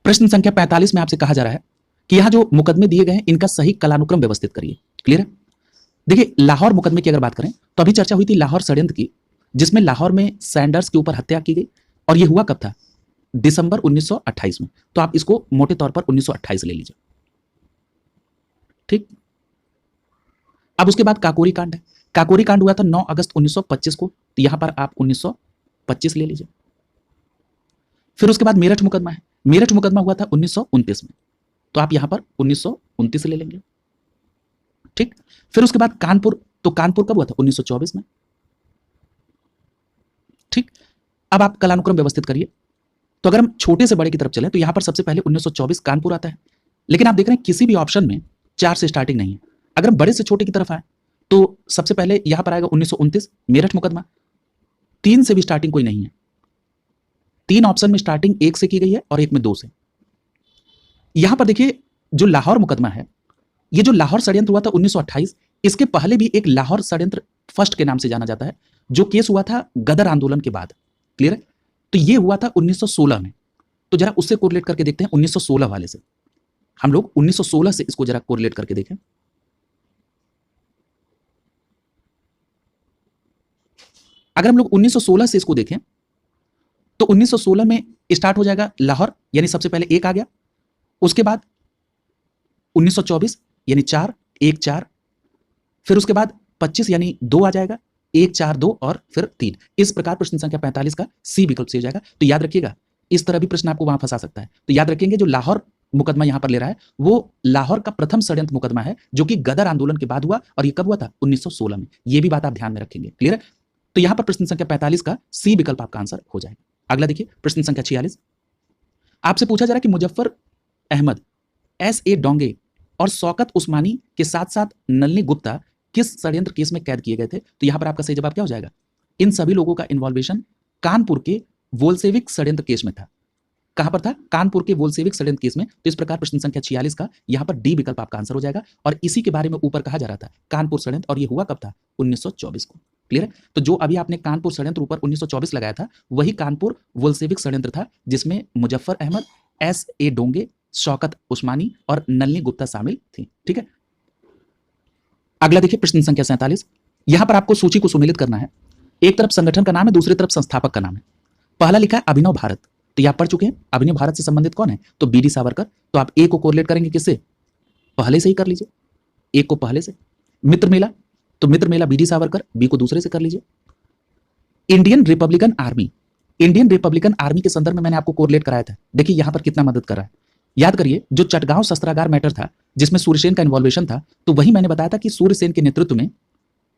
प्रश्न संख्या 45 में आपसे कहा जा रहा है कि यहाँ जो मुकदमे दिए गए हैं इनका सही कलानुक्रम व्यवस्थित करिए। क्लियर है? देखिए लाहौर मुकदमे की अगर बात करें तो अभी चर्चा हुई थी लाहौर षड्यंत्र की, जिसमें लाहौर में सैंडर्स के ऊपर हत्या की गई, और ये हुआ कब था? दिसंबर 1928 में। तो आप इसको मोटे तौर पर 1928 ले लीजिए। ठीक। अब उसके बाद काकोरी कांड है। काकोरी कांड हुआ था 9 अगस्त 1925 को, तो यहां पर आप 1925 ले लीजिए। फिर उसके बाद मेरठ मुकदमा है। मेरठ मुकदमा हुआ था 1929 में, तो आप यहां पर 1929 ले लेंगे। ठीक। फिर उसके बाद कानपुर, तो कानपुर कब हुआ था? 1924 में। ठीक। अब आप कलानुक्रम व्यवस्थित करिए। तो अगर हम छोटे से बड़े की तरफ चले तो यहां पर सबसे पहले 1924 कानपुर आता है, लेकिन आप देख रहे हैं किसी भी ऑप्शन में 4 से स्टार्टिंग नहीं है। अगर हम बड़े से छोटे की तरफ आए तो सबसे पहले यहां पर आएगा 1929 मेरठ मुकदमा। 3 से भी स्टार्टिंग कोई नहीं है। 3 ऑप्शन में स्टार्टिंग 1 से की गई है और एक में 2 से। यहां पर देखिए जो लाहौर मुकदमा है, ये जो लाहौर षड्यंत्र हुआ था 1928, इसके पहले भी एक लाहौर षड्यंत्र फर्स्ट के नाम से जाना जाता है, जो केस हुआ था गदर आंदोलन के बाद। क्लियर है? तो ये हुआ था 1916 में। तो जरा उससे कोरिलेट करके देखते हैं 1916 वाले से। हम लोग 1916 से इसको जरा कोरिलेट करके देखें। अगर हम लोग 1916 से इसको देखें तो 1916 में स्टार्ट हो जाएगा लाहौर, यानी सबसे पहले 1 आ गया। उसके बाद 1924 यानी 4, 1 4, फिर उसके बाद 25 यानी 2 आ जाएगा, 1 4 2 और फिर 3। इस प्रकार प्रश्न संख्या 45 का सी विकल्प से हो जाएगा। तो याद रखिएगा इस तरह भी प्रश्न आपको वहां फंसा सकता है। तो याद रखेंगे जो लाहौर मुकदमा यहां पर ले रहा है वो लाहौर का प्रथम षड्यंत्र मुकदमा है, जो कि गदर आंदोलन के बाद हुआ, और ये कब हुआ था? 1916 में। ये भी बात आप ध्यान में रखेंगे। क्लियर है? तो यहां पर प्रश्न संख्या 45 का सी विकल्प आपका आंसर हो जाएगा। अगला देखिए प्रश्न संख्या 46। आपसे पूछा जा रहा है कि मुजफ्फर अहमद, S.A. डोंगे और शौकत उस्मानी के साथ साथ नलिनी गुप्ता किस षड्यंत्र केस में कैद किए गए थे? तो यहां पर आपका सही जवाब क्या हो जाएगा? इन सभी लोगों का इन्वॉल्वेशन कानपुर के वोल्शेविक षड्यंत्र केस में था। कहां पर था? कानपुर के वोल्शेविक षड्यंत्र केस में। तो इस प्रकार प्रश्न संख्या 46 का यहां पर डी विकल्प आपका आंसर हो जाएगा। और इसी के बारे में ऊपर कहा जा रहा था कानपुर षड्यंत्र, और ये हुआ कब था? 1924 को। क्लियर है? तो जो अभी आपने कानपुर षड्यंत्र ऊपर 1924 लगाया था, वही कानपुर वोल्शेविक षड्यंत्र था, जिसमें मुजफ्फर अहमद, S.A. डोंगे, शौकत उस्मानी और नलिनी गुप्ता शामिल थी। ठीक है? अगला देखिए प्रश्न संख्या 47। यहां पर आपको सूची को सुमेलित करना है। एक तरफ संगठन का नाम है, दूसरी तरफ संस्थापक का नाम है। पहला लिखा है अभिनव भारत, तो ये आप पढ़ चुके हैं। अभिनव भारत से संबंधित कौन है? तो बी डी सावरकर। तो आप ए को कोरिलेट करेंगे किससे? पहले से ही कर लीजिए, एक को पहले से। मित्र मेला, तो मित्र मेला बी डी सावरकर, बी को दूसरे से कर लीजिए। Indian Republican army, Indian Republican army के संदर्भ में मैंने आपको कोरिलेट कराया था। देखिए यहां पर कितना मदद कर रहा है। याद करिए जो चटगांव शस्त्रागार मैटर था जिसमें सूर्यसेन का इन्वॉल्वेशन था, तो वही मैंने बताया था कि सूर्यसेन के नेतृत्व में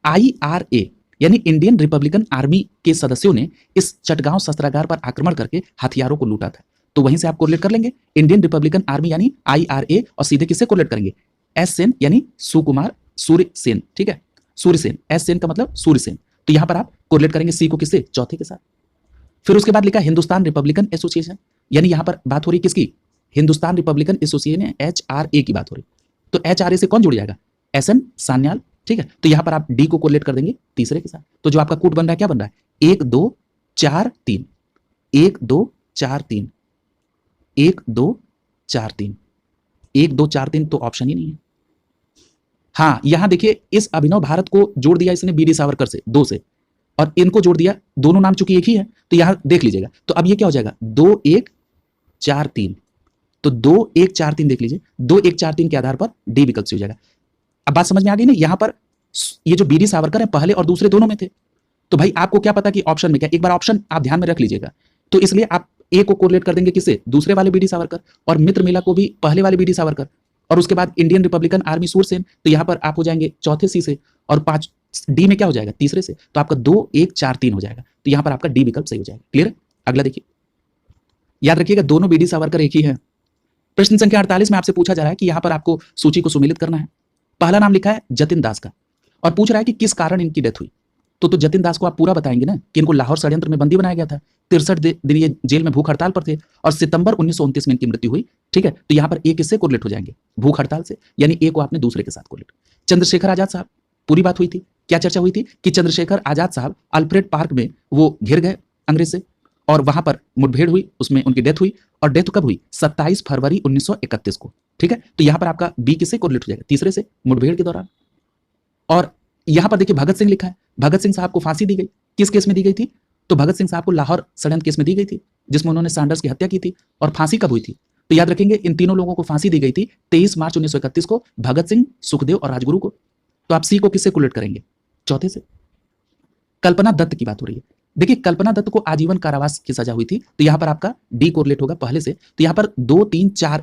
IRA यानी इंडियन रिपब्लिकन आर्मी के सदस्यों ने इस चटगांव शस्त्रागार पर आक्रमण करके हथियारों को लूटा था। तो वहीं से आप कोरिलेट कर लेंगे इंडियन रिपब्लिकन आर्मी यानी IRA, और सीधे किससे कोरिलेट करेंगे? S सेन यानी सुकुमार सूर्यसेन। ठीक है? सूर्यसेन, S सेन का मतलब सूर्यसेन। तो यहां पर आप कोरिलेट करेंगे सी को किससे? चौथे के साथ। फिर उसके बाद लिखा हिंदुस्तान रिपब्लिकन एसोसिएशन, यानी यहां पर बात हो रही किसकी? हिंदुस्तान रिपब्लिकन एसोसिएशन, HRA की बात हो रही। तो HRA से कौन जुड़ जाएगा? SN सान्याल। ठीक है? तो यहां पर आप डी को कोरिलेट कर देंगे तीसरे के साथ। तो जो आपका कूट बन रहा है क्या बन रहा है? 1 2 4 3, 1 2 4 3, 1 2 4 3, 1 2 4 3, तो ऑप्शन ही नहीं है। हाँ यहां देखिए इस अभिनव भारत को जोड़ दिया इसने बी डी सावरकर से 2 से, और इनको जोड़ दिया, दोनों नाम चूंकि एक ही है तो यहां देख लीजिएगा। तो अब ये क्या हो जाएगा? 2 1 4 3, तो 2 1 4 3 देख लीजिए, 2 1 4 3 के आधार पर डी विकल्प से हो जाएगा। अब बात समझ में आ गई ना। यहां पर ये जो बीडी सावरकर है पहले और दूसरे दोनों में थे, तो भाई आपको क्या पता कि ऑप्शन में क्या, एक बार ऑप्शन आप ध्यान में रख लीजिएगा। तो इसलिए आप ए को कोरिलेट कर देंगे किससे, दूसरे वाले बीडी सावरकर, और मित्र मेला को भी पहले वाले बीडी सावरकर, और उसके बाद इंडियन रिपब्लिकन आर्मी सूरसेन, तो यहां पर आप हो जाएंगे चौथे सी से, और 5 डी में क्या हो जाएगा, तीसरे से, तो आपका 2 1 4 3 हो जाएगा। तो यहां पर आपका डी विकल्प सही हो जाएगा। क्लियर। अगला देखिए, याद रखिएगा दोनों बीडी सावरकर एक ही है। प्रश्न संख्या 48 में आपसे पूछा जा रहा है कि यहां पर आपको सूची को सुमेलित करना है। पहला नाम लिखा है जतिन दास का, और पूछ रहा है कि किस कारण इनकी डेथ हुई। तो जतिन दास को आप पूरा बताएंगे ना कि इनको लाहौर षड्यंत्र में बंदी बनाया गया था, 63 दिन ये जेल में भूख हड़ताल पर थे, और सितंबर 1929 में इनकी मृत्यु हुई। ठीक है, तो यहां पर ए किससे कोरिलेट हो जाएंगे, भूख हड़ताल से, यानी ए को आपने दूसरे के साथ कोरिलेट। चंद्रशेखर आजाद साहब, पूरी बात हुई थी, क्या चर्चा हुई थी कि चंद्रशेखर आजाद साहब अल्फ्रेड पार्क में वो घिर गए अंग्रेज से, और वहां पर मुठभेड़ हुई, उसमें उनकी डेथ हुई। और डेथ कब हुई, 27 फरवरी 1931 को। ठीक है, तो यहां पर आपका बी किससे कोरिलेट हो जाएगा, तीसरे से, मुठभेड़ के दौरान। और यहां पर देखिए भगत सिंह लिखा है, भगत सिंह साहब को फांसी दी गई, किस केस में दी गई थी, तो भगत सिंह साहब को लाहौर षड्यंत्र केस में दी गई थी, जिसमें उन्होंने सैंडर्स की हत्या की थी। और फांसी कब हुई थी, तो याद रखेंगे इन तीनों लोगों को फांसी दी गई थी 23 मार्च 1931 को, भगत सिंह, सुखदेव और राजगुरु को। तो आप सी को किससे कोरिलेट करेंगे, चौथे से। कल्पना दत्त की बात हो रही है, देखिए कल्पना दत्त को आजीवन कारावास की सजा हुई थी, तो यहां पर आपका डी कोरिलेट होगा पहले से। तो यहां पर 2 3 4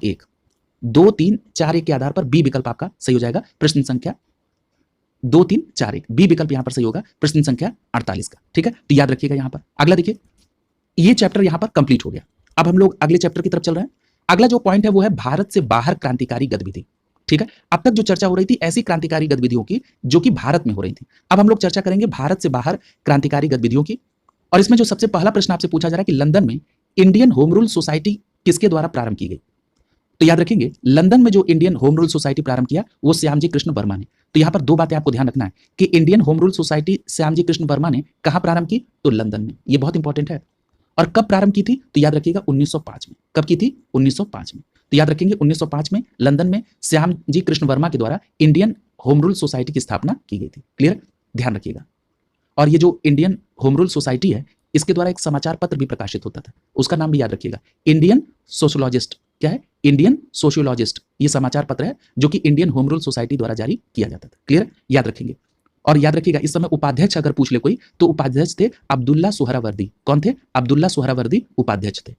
1 के आधार पर बी विकल्प आपका सही हो जाएगा। प्रश्न संख्या 2 3 4 1 बी विकल्प यहां पर सही होगा, प्रश्न संख्या 48 का। ठीक है, तो याद रखिएगा। यहां पर अगला देखिए, ये चैप्टर यहां पर कंप्लीट हो गया। अब हम लोग अगले चैप्टर की तरफ चल रहे हैं। अगला जो पॉइंट है वो है भारत से बाहर क्रांतिकारी गतिविधि। ठीक है, अब तक जो चर्चा हो रही थी ऐसी क्रांतिकारी गतिविधियों की जो कि भारत में हो रही थी। अब हम लोग चर्चा करेंगे भारत से बाहर क्रांतिकारी गतिविधियों की। और इसमें जो सबसे पहला प्रश्न आपसे पूछा जा रहा है कि लंदन में इंडियन होम रूल सोसाइटी किसके द्वारा प्रारंभ की गई। तो याद रखेंगे लंदन में जो इंडियन होम रूल सोसाइटी प्रारंभ किया वो श्यामजी कृष्ण वर्मा ने। तो यहां पर दो बातें आपको ध्यान रखना है कि Indian home rule society Shyamji Krishna Verma ने कहां प्रारंभ की, तो लंदन में। ये बहुत इंपॉर्टेंट है। और कब प्रारंभ की थी, तो याद रखिएगा 1905 में। कब की थी, 1905 में। तो याद रखेंगे 1905 में लंदन में श्यामजी कृष्ण वर्मा के द्वारा इंडियन होम रूल सोसाइटी की स्थापना की गई थी। क्लियर, ध्यान रखिएगा। और ये जो इंडियन होम रूल सोसाइटी है इसके द्वारा एक समाचार पत्र भी प्रकाशित होता था, उसका नाम भी याद रखिएगा, इंडियन सोशोलॉजिस्ट। क्या है, इंडियन सोशियोलॉजिस्ट। ये समाचार पत्र है जो कि इंडियन होम रूल सोसाइटी द्वारा जारी किया जाता था। क्लियर, याद रखेंगे। और याद रखिएगा इस समय उपाध्यक्ष अगर पूछ ले कोई तो उपाध्यक्ष थे अब्दुल्ला सुहरावर्दी। कौन थे, अब्दुल्ला सुहरावर्दी उपाध्यक्ष थे।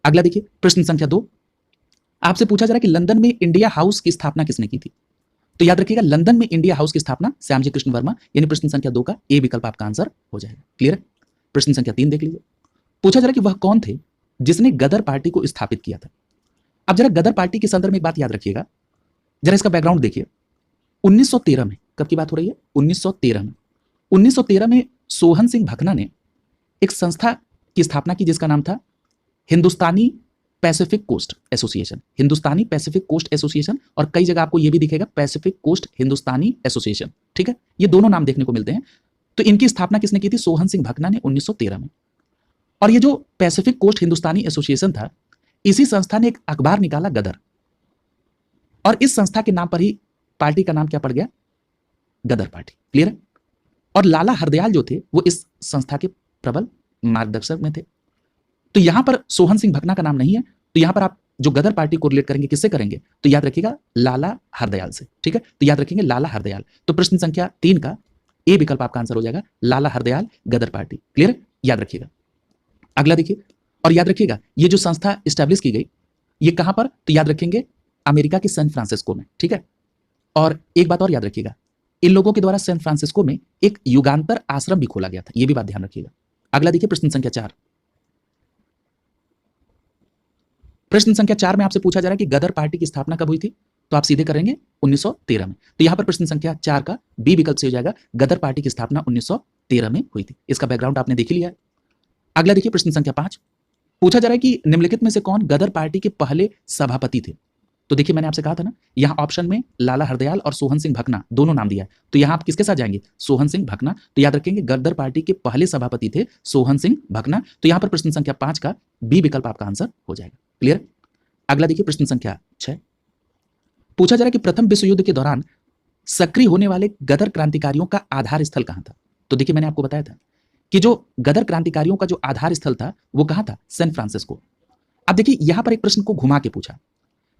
अगला देखिए, प्रश्न संख्या 2 आपसे पूछा जा रहा है कि लंदन में इंडिया हाउस की स्थापना किसने की थी। तो याद रखिएगा लंदन में इंडिया हाउस की स्थापना श्यामजी कृष्ण वर्मा, यानी प्रश्न संख्या 2 का ए विकल्प आपका आंसर हो जाएगा। क्लियर। प्रश्न संख्या 3 देख लीजिए, पूछा जा रहा है कि वह कौन थे जिसने गदर पार्टी को स्थापित किया था। अब जरा गदर पार्टी के संदर्भ में एक बात याद रखिएगा, जरा इसका बैकग्राउंड देखिए। 1913 में, कब की बात हो रही है, 1913 में। 1913 में सोहन सिंह भकना ने एक संस्था की स्थापना की जिसका नाम था हिंदुस्तानी पैसिफिक कोस्ट एसोसिएशन। हिंदुस्तानी पैसिफिक कोस्ट एसोसिएशन, और कई जगह आपको यह भी दिखेगा पैसिफिक कोस्ट हिंदुस्तानी एसोसिएशन। ठीक है, ये दोनों नाम देखने को मिलते हैं। तो इनकी स्थापना किसने की थी, सोहन सिंह भकना ने 1913 में। और ये जो पैसिफिक कोस्ट हिंदुस्तानी एसोसिएशन था, इसी संस्था ने एक अखबार निकाला गदर, और इस संस्था के नाम पर ही पार्टी का नाम क्या पड़ गया, गदर पार्टी। क्लियर है। और लाला हरदयाल जो थे वो इस संस्था के प्रबल मार्गदर्शक में थे। तो यहां पर सोहन सिंह भकना का नाम नहीं है, तो यहां पर आप जो गदर पार्टी को रिलेट करेंगे किससे करेंगे, तो याद रखिएगा लाला हरदयाल से। ठीक है, तो याद रखेंगे लाला हरदयाल। तो प्रश्न संख्या 3 का ए विकल्प आपका आंसर हो जाएगा, लाला हरदयाल गदर पार्टी। क्लियर, याद रखिएगा। अगला देखिए, और याद रखिएगा ये जो संस्था स्टैब्लिश की गई ये कहां पर, तो याद रखेंगे अमेरिका के सैन फ्रांसिस्को में। ठीक है, और एक बात और याद रखिएगा, इन लोगों के द्वारा सैन फ्रांसिस्को में एक युगांतर आश्रम भी खोला गया था, यह भी बात ध्यान रखिएगा। अगला देखिए, प्रश्न संख्या 4। प्रश्न संख्या 4 में आपसे पूछा जा रहा है कि गदर पार्टी की स्थापना कब हुई थी, तो आप सीधे करेंगे 1913 में। तो यहां पर प्रश्न संख्या 4 का बी विकल्प से हो जाएगा, गदर पार्टी की स्थापना 1913 में हुई थी। इसका बैकग्राउंड आपने देख लिया है। अगला देखिए, प्रश्न संख्या 5 पूछा जा रहा है कि निम्नलिखित में से कौन गदर पार्टी के पहले सभापति थे। तो देखिए मैंने आपसे कहा था ना, यहां ऑप्शन में लाला हरदयाल और सोहन सिंह भकना दोनों नाम दिया है, तो यहां आप किसके साथ जाएंगे, सोहन सिंह भकना। तो याद रखेंगे गदर पार्टी के पहले सभापति थे सोहन सिंह भकना। तो यहां पर प्रश्न संख्या 5 का बी विकल्प आपका आंसर हो जाएगा। क्लियर। अगला देखिए, प्रश्न संख्या 6 पूछा जा रहा है कि प्रथम विश्व युद्ध के दौरान सक्रिय होने वाले गदर क्रांतिकारियों का आधार स्थल कहां था। तो देखिए मैंने आपको बताया था कि जो गदर क्रांतिकारियों का जो आधार स्थल था वो कहां था, सैन फ्रांसिस्को। अब देखिए यहां पर एक प्रश्न को घुमा के पूछा,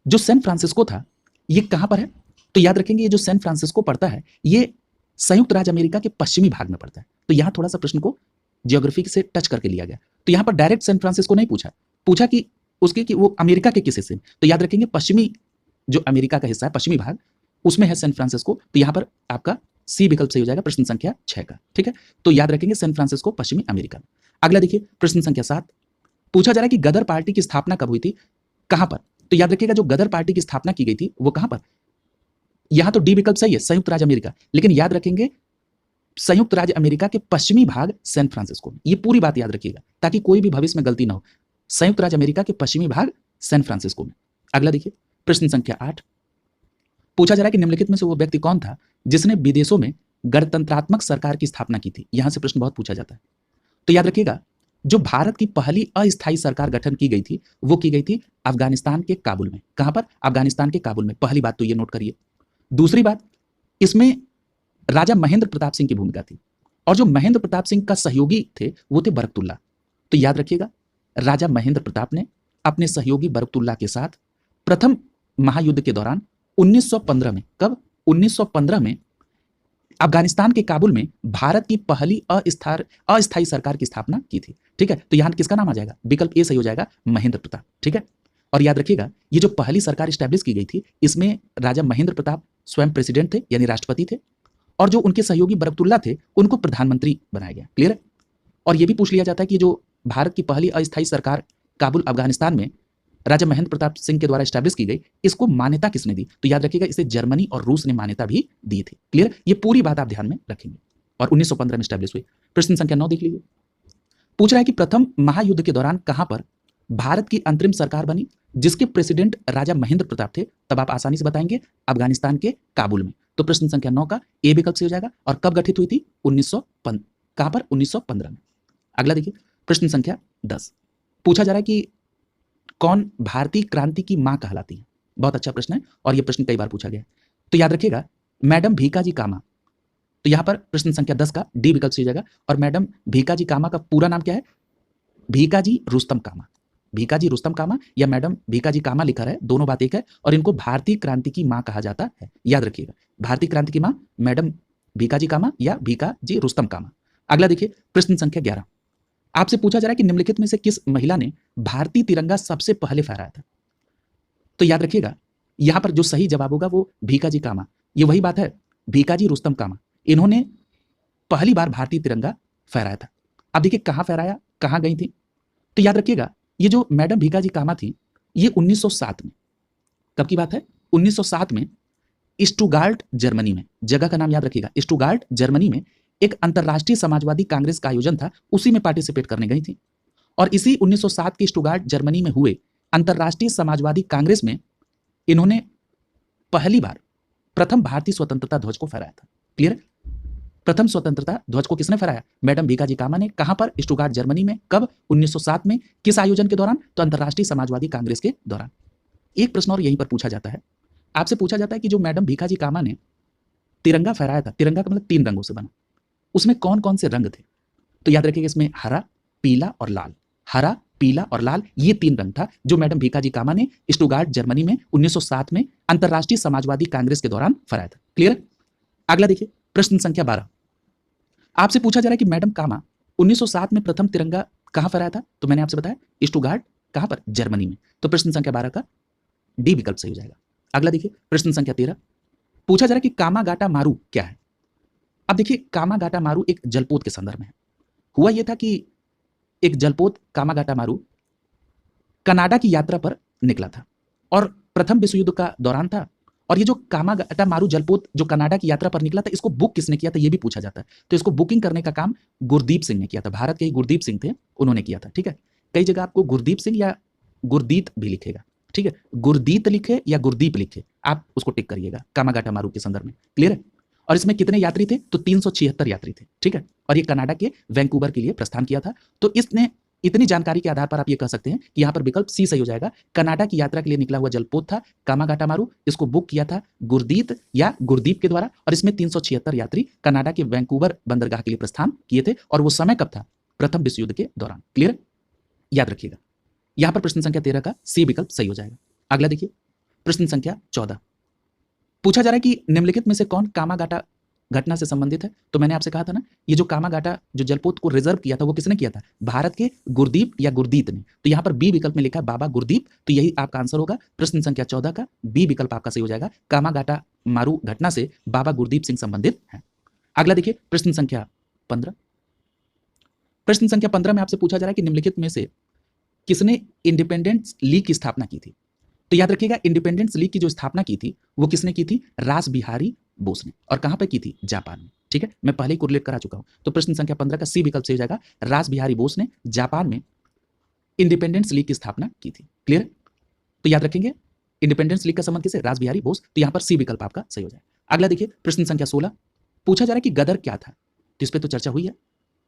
जो सैन फ्रांसिस्को था ये कहां पर है? तो याद रखेंगे ये जो सैन फ्रांसिस्को पड़ता है ये संयुक्त राज्य अमेरिका के पश्चिमी भाग में पड़ता है। तो यहां थोड़ा सा प्रश्न को ज्योग्राफी से टच करके लिया गया। तो यहां पर डायरेक्ट सैन फ्रांसिस्को नहीं पूछा, पूछा कि उसके कि वो अमेरिका के किस हिस्से में। तो याद रखेंगे पश्चिमी जो अमेरिका का हिस्सा है, पश्चिमी भाग, उसमें है सैन फ्रांसिस्को। तो यहां पर आपका सी विकल्प सही हो जाएगा प्रश्न संख्या 6 का। ठीक है, तो याद रखेंगे सैन फ्रांसिस्को पश्चिमी अमेरिका। अगला देखिए प्रश्न संख्या 7, पूछा जा रहा है कि गदर पार्टी की स्थापना कब हुई थी, कहां पर? तो याद रखिएगा जो गदर पार्टी की स्थापना की गई थी वो कहां पर? यहां तो डी विकल्प सही है, संयुक्त राज्य अमेरिका, लेकिन याद रखेंगे संयुक्त राज्य अमेरिका के पश्चिमी भाग सैन फ्रांसिस्को में। ये पूरी बात याद रखिएगा ताकि कोई भी भविष्य में गलती ना हो। संयुक्त राज्य अमेरिका के पश्चिमी भाग सैन फ्रांसिस्को में। अगला देखिए प्रश्न संख्या 8, पूछा जा रहा है कि निम्नलिखित में से वो व्यक्ति कौन था जिसने विदेशों में गणतंत्रात्मक सरकार की स्थापना की थी। यहां से प्रश्न बहुत पूछा जाता है। तो याद रखिएगा जो भारत की पहली अस्थायी सरकार गठन की गई थी वो की गई थी अफगानिस्तान के काबुल में। कहां पर? अफगानिस्तान के काबुल में। पहली बात तो ये नोट करिए। दूसरी बात, इसमें राजा महेंद्र प्रताप सिंह की भूमिका थी और जो महेंद्र प्रताप सिंह का सहयोगी थे वो थे बरकतुल्ला। तो याद रखिएगा राजा महेंद्र प्रताप ने अपने सहयोगी बरकतुल्ला के साथ प्रथम महायुद्ध के दौरान 1915 में, कब? 1915 में अफगानिस्तान के काबुल में भारत की पहली अस्थायी सरकार की स्थापना की थी। ठीक है, तो यहां किसका नाम आ जाएगा? विकल्प ए सही हो जाएगा, महेंद्र प्रताप। ठीक है, और याद रखिएगा ये जो पहली सरकार स्टैब्लिश की गई थी इसमें राजा महेंद्र प्रताप स्वयं प्रेसिडेंट थे यानी राष्ट्रपति थे और जो उनके सहयोगी बरकतुल्ला थे उनको प्रधानमंत्री बनाया गया। क्लियर है? और ये भी पूछ लिया जाता है कि जो भारत की पहली अस्थायी सरकार काबुल अफगानिस्तान में राजा महेंद्र प्रताप सिंह के द्वारा स्टैब्लिश की गई, इसको मान्यता किसने दी? तो याद रखिएगा इसे जर्मनी और रूस ने मान्यता भी दी थी। क्लियर? ये पूरी बात आप ध्यान में रखेंगे। और 1915 में स्टैब्लिश हुई। प्रश्न संख्या 9 देख लीजिए, पूछ रहा है कि प्रथम महायुद्ध के दौरान कहां पर भारत की अंतरिम सरकार बनी जिसके प्रेसिडेंट राजा महेंद्र प्रताप थे? तब आप आसानी से बताएंगे अफगानिस्तान के काबुल में। तो प्रश्न संख्या 9 का ए विकल्प से हो जाएगा। और कब गठित हुई थी? 1915। कहां पर? 1915 में। अगला देखिए प्रश्न संख्या 10, पूछा जा रहा है कि कौन भारतीय क्रांति की मां कहलाती है? बहुत अच्छा प्रश्न है और यह प्रश्न कई बार पूछा गया है। तो याद रखिएगा मैडम भीकाजी कामा। तो यहां पर प्रश्न संख्या 10 का डी विकल्प से हो जाएगा। और मैडम भीकाजी कामा का पूरा नाम क्या है? भीकाजी रुस्तम कामा। भीकाजी रुस्तम कामा या मैडम भीकाजी कामा लिखा है, दोनों बात एक है और इनको भारतीय क्रांति की मां कहा जाता है। याद रखिएगा भारतीय क्रांति की मां मैडम भीकाजी कामा या भीकाजी रुस्तम कामा। अगला देखिए प्रश्न संख्या 11, आपसे पूछा जा रहा है कि निम्नलिखित में से किस महिला ने भारतीय तिरंगा सबसे पहले फहराया था? तो याद रखिएगा यहां पर जो सही जवाब होगा वो भीकाजी कामा। ये वही बात है, भीकाजी रुस्तम कामा, इन्होंने पहली बार भारतीय तिरंगा फहराया था। अब देखिए कहां फहराया, कहां गई थी? तो याद रखिएगा ये जो मैडम भीकाजी कामा थी ये 1907 में, कब की बात है? 1907 में स्टुटगार्ट जर्मनी में, जगह का नाम याद रखिएगा, स्टुटगार्ट जर्मनी में एक अंतरराष्ट्रीय समाजवादी कांग्रेस का आयोजन था, उसी में पार्टिसिपेट करने गई थी। और इसी 1907 के स्टुटगार्ट जर्मनी में हुए अंतरराष्ट्रीय समाजवादी कांग्रेस में इन्होंने पहली बार प्रथम भारतीय स्वतंत्रता ध्वज को फहराया था। क्लियर? प्रथम स्वतंत्रता ध्वज को किसने फहराया? मैडम भीकाजी कामा ने। कहां पर? स्टुटगार्ट जर्मनी में। कब? 1907 में। किस आयोजन के दौरान? तो अंतरराष्ट्रीय समाजवादी कांग्रेस के दौरान। एक प्रश्न और यहीं पर पूछा जाता है, आपसे पूछा जाता है कि जो मैडम भीकाजी कामा ने तिरंगा फहराया था, तिरंगा का मतलब 3 रंगों से बना, उसमें कौन कौन से रंग थे? तो याद रखिएगा इसमें हरा, पीला और लाल। हरा, पीला और लाल, ये 3 रंग था जो मैडम भीकाजी कामा ने स्टुटगार्ट जर्मनी में 1907 में अंतरराष्ट्रीय समाजवादी कांग्रेस के दौरान फहराया था। क्लियर? अगला देखिए प्रश्न संख्या 12, आपसे पूछा जा रहा है कि मैडम कामा 1907 में प्रथम तिरंगा कहां फहराया था? तो मैंने आपसे बताया स्टुटगार्ट, कहां पर? जर्मनी में। तो प्रश्न संख्या 12 का डी विकल्प सही हो जाएगा। अगला देखिए प्रश्न संख्या 13, पूछा जा रहा है कि कामागाटा मारू क्या है? अब देखिए कामागाटा मारू एक जलपोत के संदर्भ में है। हुआ यह था कि एक जलपोत कामागाटा मारू कनाडा की यात्रा पर निकला था और प्रथम विश्व युद्ध का दौरान था। और ये जो कामागाटा मारू जलपोत जो कनाडा की यात्रा पर निकला था, इसको बुक किसने किया था ये भी पूछा जाता है। तो इसको बुकिंग करने का काम गुरदीप सिंह ने किया था। भारत के ही गुरदीप सिंह थे, उन्होंने किया था। ठीक है, कई जगह आपको गुरदीप सिंह या गुरदीत भी लिखेगा। ठीक है, गुरदीत लिखे या गुरदीप लिखे, आप उसको टिक करिएगा कामागाटा मारू के संदर्भ में। क्लियर है? और इसमें कितने यात्री थे? तो 376 यात्री थे। ठीक है, और ये कनाडा के वैंकूवर के लिए प्रस्थान किया था। तो इसने इतनी जानकारी के आधार पर आप ये कह सकते हैं कि यहाँ पर विकल्प सी सही हो जाएगा। कनाडा की यात्रा के लिए निकला हुआ जलपोत था कामागाटा मारू, इसको बुक किया था गुरदीत या गुरदीप के द्वारा। और इसमें 376 यात्री कनाडा के वैंकूवर बंदरगाह के लिए प्रस्थान किए थे और वो समय कब था? प्रथम विश्व युद्ध के दौरान। क्लियर? याद रखिएगा यहां पर प्रश्न संख्या 13 का सी विकल्प सही हो जाएगा। अगला देखिए प्रश्न संख्या 14, पूछा जा रहा है कि निम्नलिखित में से कौन कामागाटा घटना से संबंधित है। तो मैंने आपसे कहा था ना, ये जो कामागाटा जो जलपोत को रिजर्व किया था वो किसने किया था, भारत के गुरदीप या गुरदीत ने। तो यहाँ पर बी विकल्प में लिखा है बाबा गुरदीप, तो यही आपका आंसर होगा। प्रश्न संख्या 14 का बी विकल्प आपका सही हो जाएगा। कामागाटा मारू घटना से बाबा गुरदीप सिंह संबंधित है। अगला देखिए प्रश्न संख्या 15, प्रश्न संख्या 15 में आपसे पूछा जा रहा है कि निम्नलिखित में से किसने इंडिपेंडेंस लीग की स्थापना की थी। तो याद रखिएगा इंडिपेंडेंस लीग की जो स्थापना की थी वो किसने की थी, रास बिहारी बोस ने। और कहां पे की थी, जापान में। ठीक है, मैं पहले ही कोरिलेट करा चुका हूं। तो प्रश्न संख्या 15 का सी विकल्प सही हो जाएगा। रास बिहारी बोस ने जापान में इंडिपेंडेंस लीग की स्थापना की थी। क्लियर, तो याद रखेंगे इंडिपेंडेंस लीग का संबंध किसे, रास बिहारी बोस। तो यहां पर सी विकल्प आपका सही हो जाएगा। अगला देखिए प्रश्न संख्या 16, पूछा जा रहा है कि गदर क्या था। तो इस पर तो चर्चा हुई है।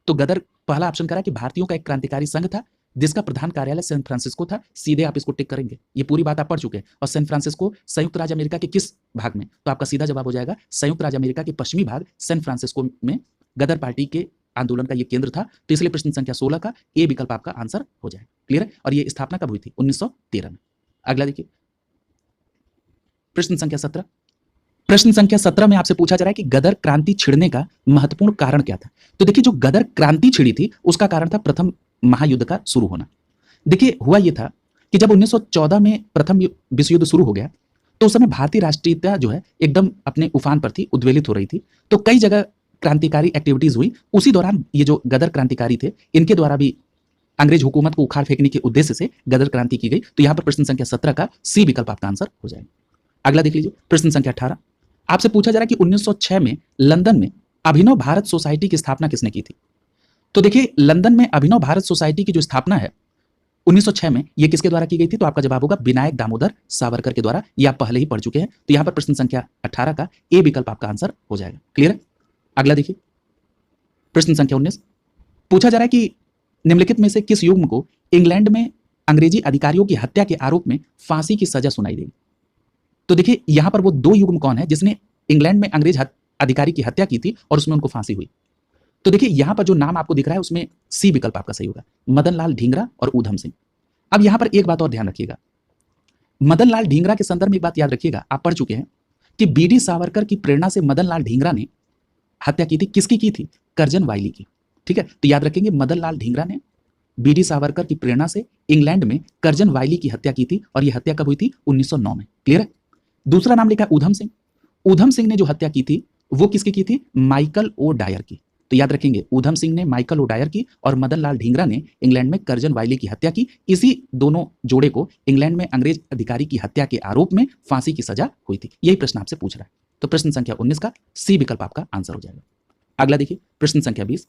तो गदर पहला ऑप्शन करा कि भारतीयों का एक क्रांतिकारी संघ था जिसका प्रधान कार्यालय सैन फ्रांसिस्को था। सीधे आप इसको टिक करेंगे, ये पूरी बात आप पढ़ चुके हैं। और सैन फ्रांसिस्को संयुक्त राज्य अमेरिका के किस भाग में, तो आपका सीधा जवाब हो जाएगा संयुक्त राज्य अमेरिका के पश्चिमी भाग सैन फ्रांसिस्को में गदर पार्टी के आंदोलन का ये केंद्र था। तो इसलिए प्रश्न संख्या 16 का ए विकल्प आपका आंसर हो जाएगा। क्लियर है, और ये स्थापना कब हुई थी, 1913 में। अगला देखिए प्रश्न संख्या 17, प्रश्न संख्या 17 में आपसे पूछा जा रहा है कि गदर क्रांति छिड़ने का महत्वपूर्ण कारण क्या था। तो देखिए जो गदर क्रांति छिड़ी थी उसका कारण था प्रथम महायुद्ध का शुरू होना। देखिए हुआ यह था कि जब 1914 में प्रथम विश्व युद्ध शुरू हो गया तो उस समय भारतीय राष्ट्रीयता जो है एकदम अपने उफान पर थी, उद्वेलित हो रही थी। तो कई जगह क्रांतिकारी एक्टिविटीज हुई। उसी दौरान ये जो गदर क्रांतिकारी थे इनके द्वारा भी अंग्रेज हुकूमत को उखाड़ फेंकने के उद्देश्य से गदर क्रांति की गई। तो यहां पर प्रश्न संख्या 17 का सी विकल्प आपका आंसर हो जाएगा। अगला देख लीजिए प्रश्न संख्या 18, आपसे पूछा जा रहा है कि 1906 में लंदन में अभिनव भारत सोसाइटी की स्थापना किसने की थी। तो देखिए लंदन में अभिनव भारत सोसाइटी की जो स्थापना है 1906 में, ये किसके द्वारा की गई थी। तो आपका जवाब होगा विनायक दामोदर सावरकर के द्वारा। ये आप पहले ही पढ़ चुके हैं। तो यहां पर प्रश्न संख्या 18 का ए विकल्प आपका आंसर हो जाएगा। क्लियर है, अगला देखिए प्रश्न संख्या 19, पूछा जा रहा है कि निम्नलिखित में से किस युग्म को इंग्लैंड में अंग्रेजी अधिकारियों की हत्या के आरोप में फांसी की सजा सुनाई देगी। तो देखिए यहां पर वो दो युग्म कौन है जिसने इंग्लैंड में अंग्रेज अधिकारी की हत्या की थी और उसमें उनको फांसी हुई। तो देखिए यहां पर जो नाम आपको दिख रहा है उसमें सी विकल्प आपका सही होगा, मदन लाल ढींगरा और ऊधम सिंह। अब यहां पर एक बात और ध्यान रखिएगा, मदन लाल ढींगरा के संदर्भ में एक बात याद रखिएगा, आप पढ़ चुके हैं कि बीडी सावरकर की प्रेरणा से मदन लाल ढींगरा ने हत्या की थी। किसकी की थी, कर्जन वाइली की। ठीक है, तो याद रखेंगे मदन लाल ढींगरा ने बीडी सावरकर की प्रेरणा से इंग्लैंड में कर्जन वाइली की हत्या की थी और यह हत्या कब हुई थी, 1909 में। क्लियर है, दूसरा नाम लिखा है ऊधम सिंह। ऊधम सिंह ने जो हत्या की थी वो किसकी की थी, माइकल ओ डायर की। तो याद रखेंगे ऊधम सिंह ने माइकल ओ डायर की और मदन लाल ढींगरा ने इंग्लैंड में कर्जन वाइली की हत्या की। इसी दोनों जोड़े को इंग्लैंड में अंग्रेज अधिकारी की हत्या के आरोप में फांसी की सजा हुई थी। यही प्रश्न आपसे पूछ रहा है। तो प्रश्न संख्या 19 का सी विकल्प आपका आंसर हो जाएगा। अगला देखिए प्रश्न संख्या 20,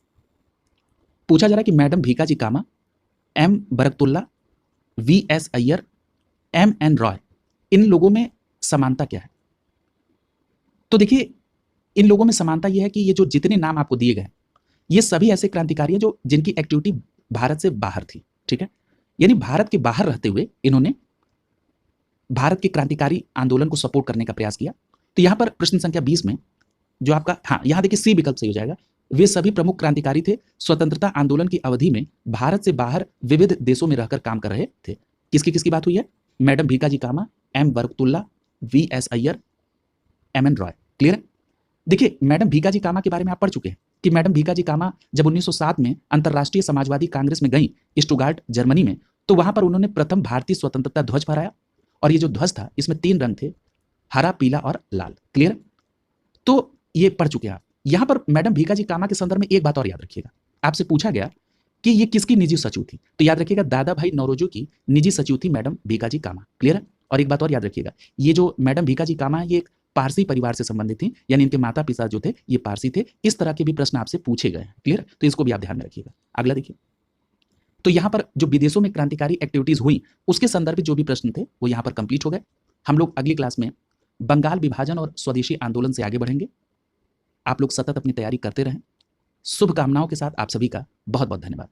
पूछा जा रहा है कि madam Bhikaji Cama, M Barkatullah, V S Iyer, M N Roy, इन लोगों में समानता क्या है। तो देखिए इन लोगों में समानता यह है कि ये जो जितने नाम आपको दिए गए ये सभी ऐसे क्रांतिकारी हैं जो जिनकी एक्टिविटी भारत से बाहर थी। ठीक है, यानी भारत के बाहर रहते हुए इन्होंने भारत के क्रांतिकारी आंदोलन को सपोर्ट करने का प्रयास किया। तो यहां पर प्रश्न संख्या 20 में जो आपका, हाँ यहां देखिए सी विकल्प सही हो जाएगा। वे सभी प्रमुख क्रांतिकारी थे, स्वतंत्रता आंदोलन की अवधि में भारत से बाहर विविध देशों में रहकर काम कर रहे थे। किसकी किसकी बात हुई है, madam Bhikaji Cama, M Barkatullah, V S Iyer, M N Roy. Clear है, देखिए मैडम भीकाजी कामा के बारे में आप पढ़ चुके हैं कि मैडम भीकाजी कामा जब 1907 में अंतर्राष्ट्रीय समाजवादी कांग्रेस में गई स्टुटगार्ट जर्मनी में, तो वहां पर उन्होंने प्रथम भारतीय स्वतंत्रता ध्वज फहराया। और ये जो ध्वज था इसमें 3 रंग थे, हरा, पीला और लाल। क्लियर, तो ये पढ़ चुके हैं आप। यहां पर मैडम भीकाजी कामा के संदर्भ में एक बात और याद रखिएगा, आपसे पूछा गया कि ये किसकी निजी सचिव थी। तो याद रखिएगा दादा भाई नौरोजी की निजी सचिव थी मैडम भीकाजी कामा। क्लियर है, और एक बात और याद रखिएगा, ये जो मैडम भीकाजी कामा है ये एक पारसी परिवार से संबंधित थी, यानी इनके माता पिता जो थे ये पारसी थे। इस तरह के भी प्रश्न आपसे पूछे गए हैं। क्लियर, तो इसको भी आप ध्यान में रखिएगा। अगला देखिए, तो यहां पर जो विदेशों में क्रांतिकारी एक्टिविटीज हुई उसके संदर्भित जो भी प्रश्न थे वो यहां पर कंप्लीट हो गए। हम लोग अगली क्लास में बंगाल विभाजन और स्वदेशी आंदोलन से आगे बढ़ेंगे। आप लोग सतत अपनी तैयारी करते रहें। शुभकामनाओं के साथ आप सभी का बहुत बहुत धन्यवाद।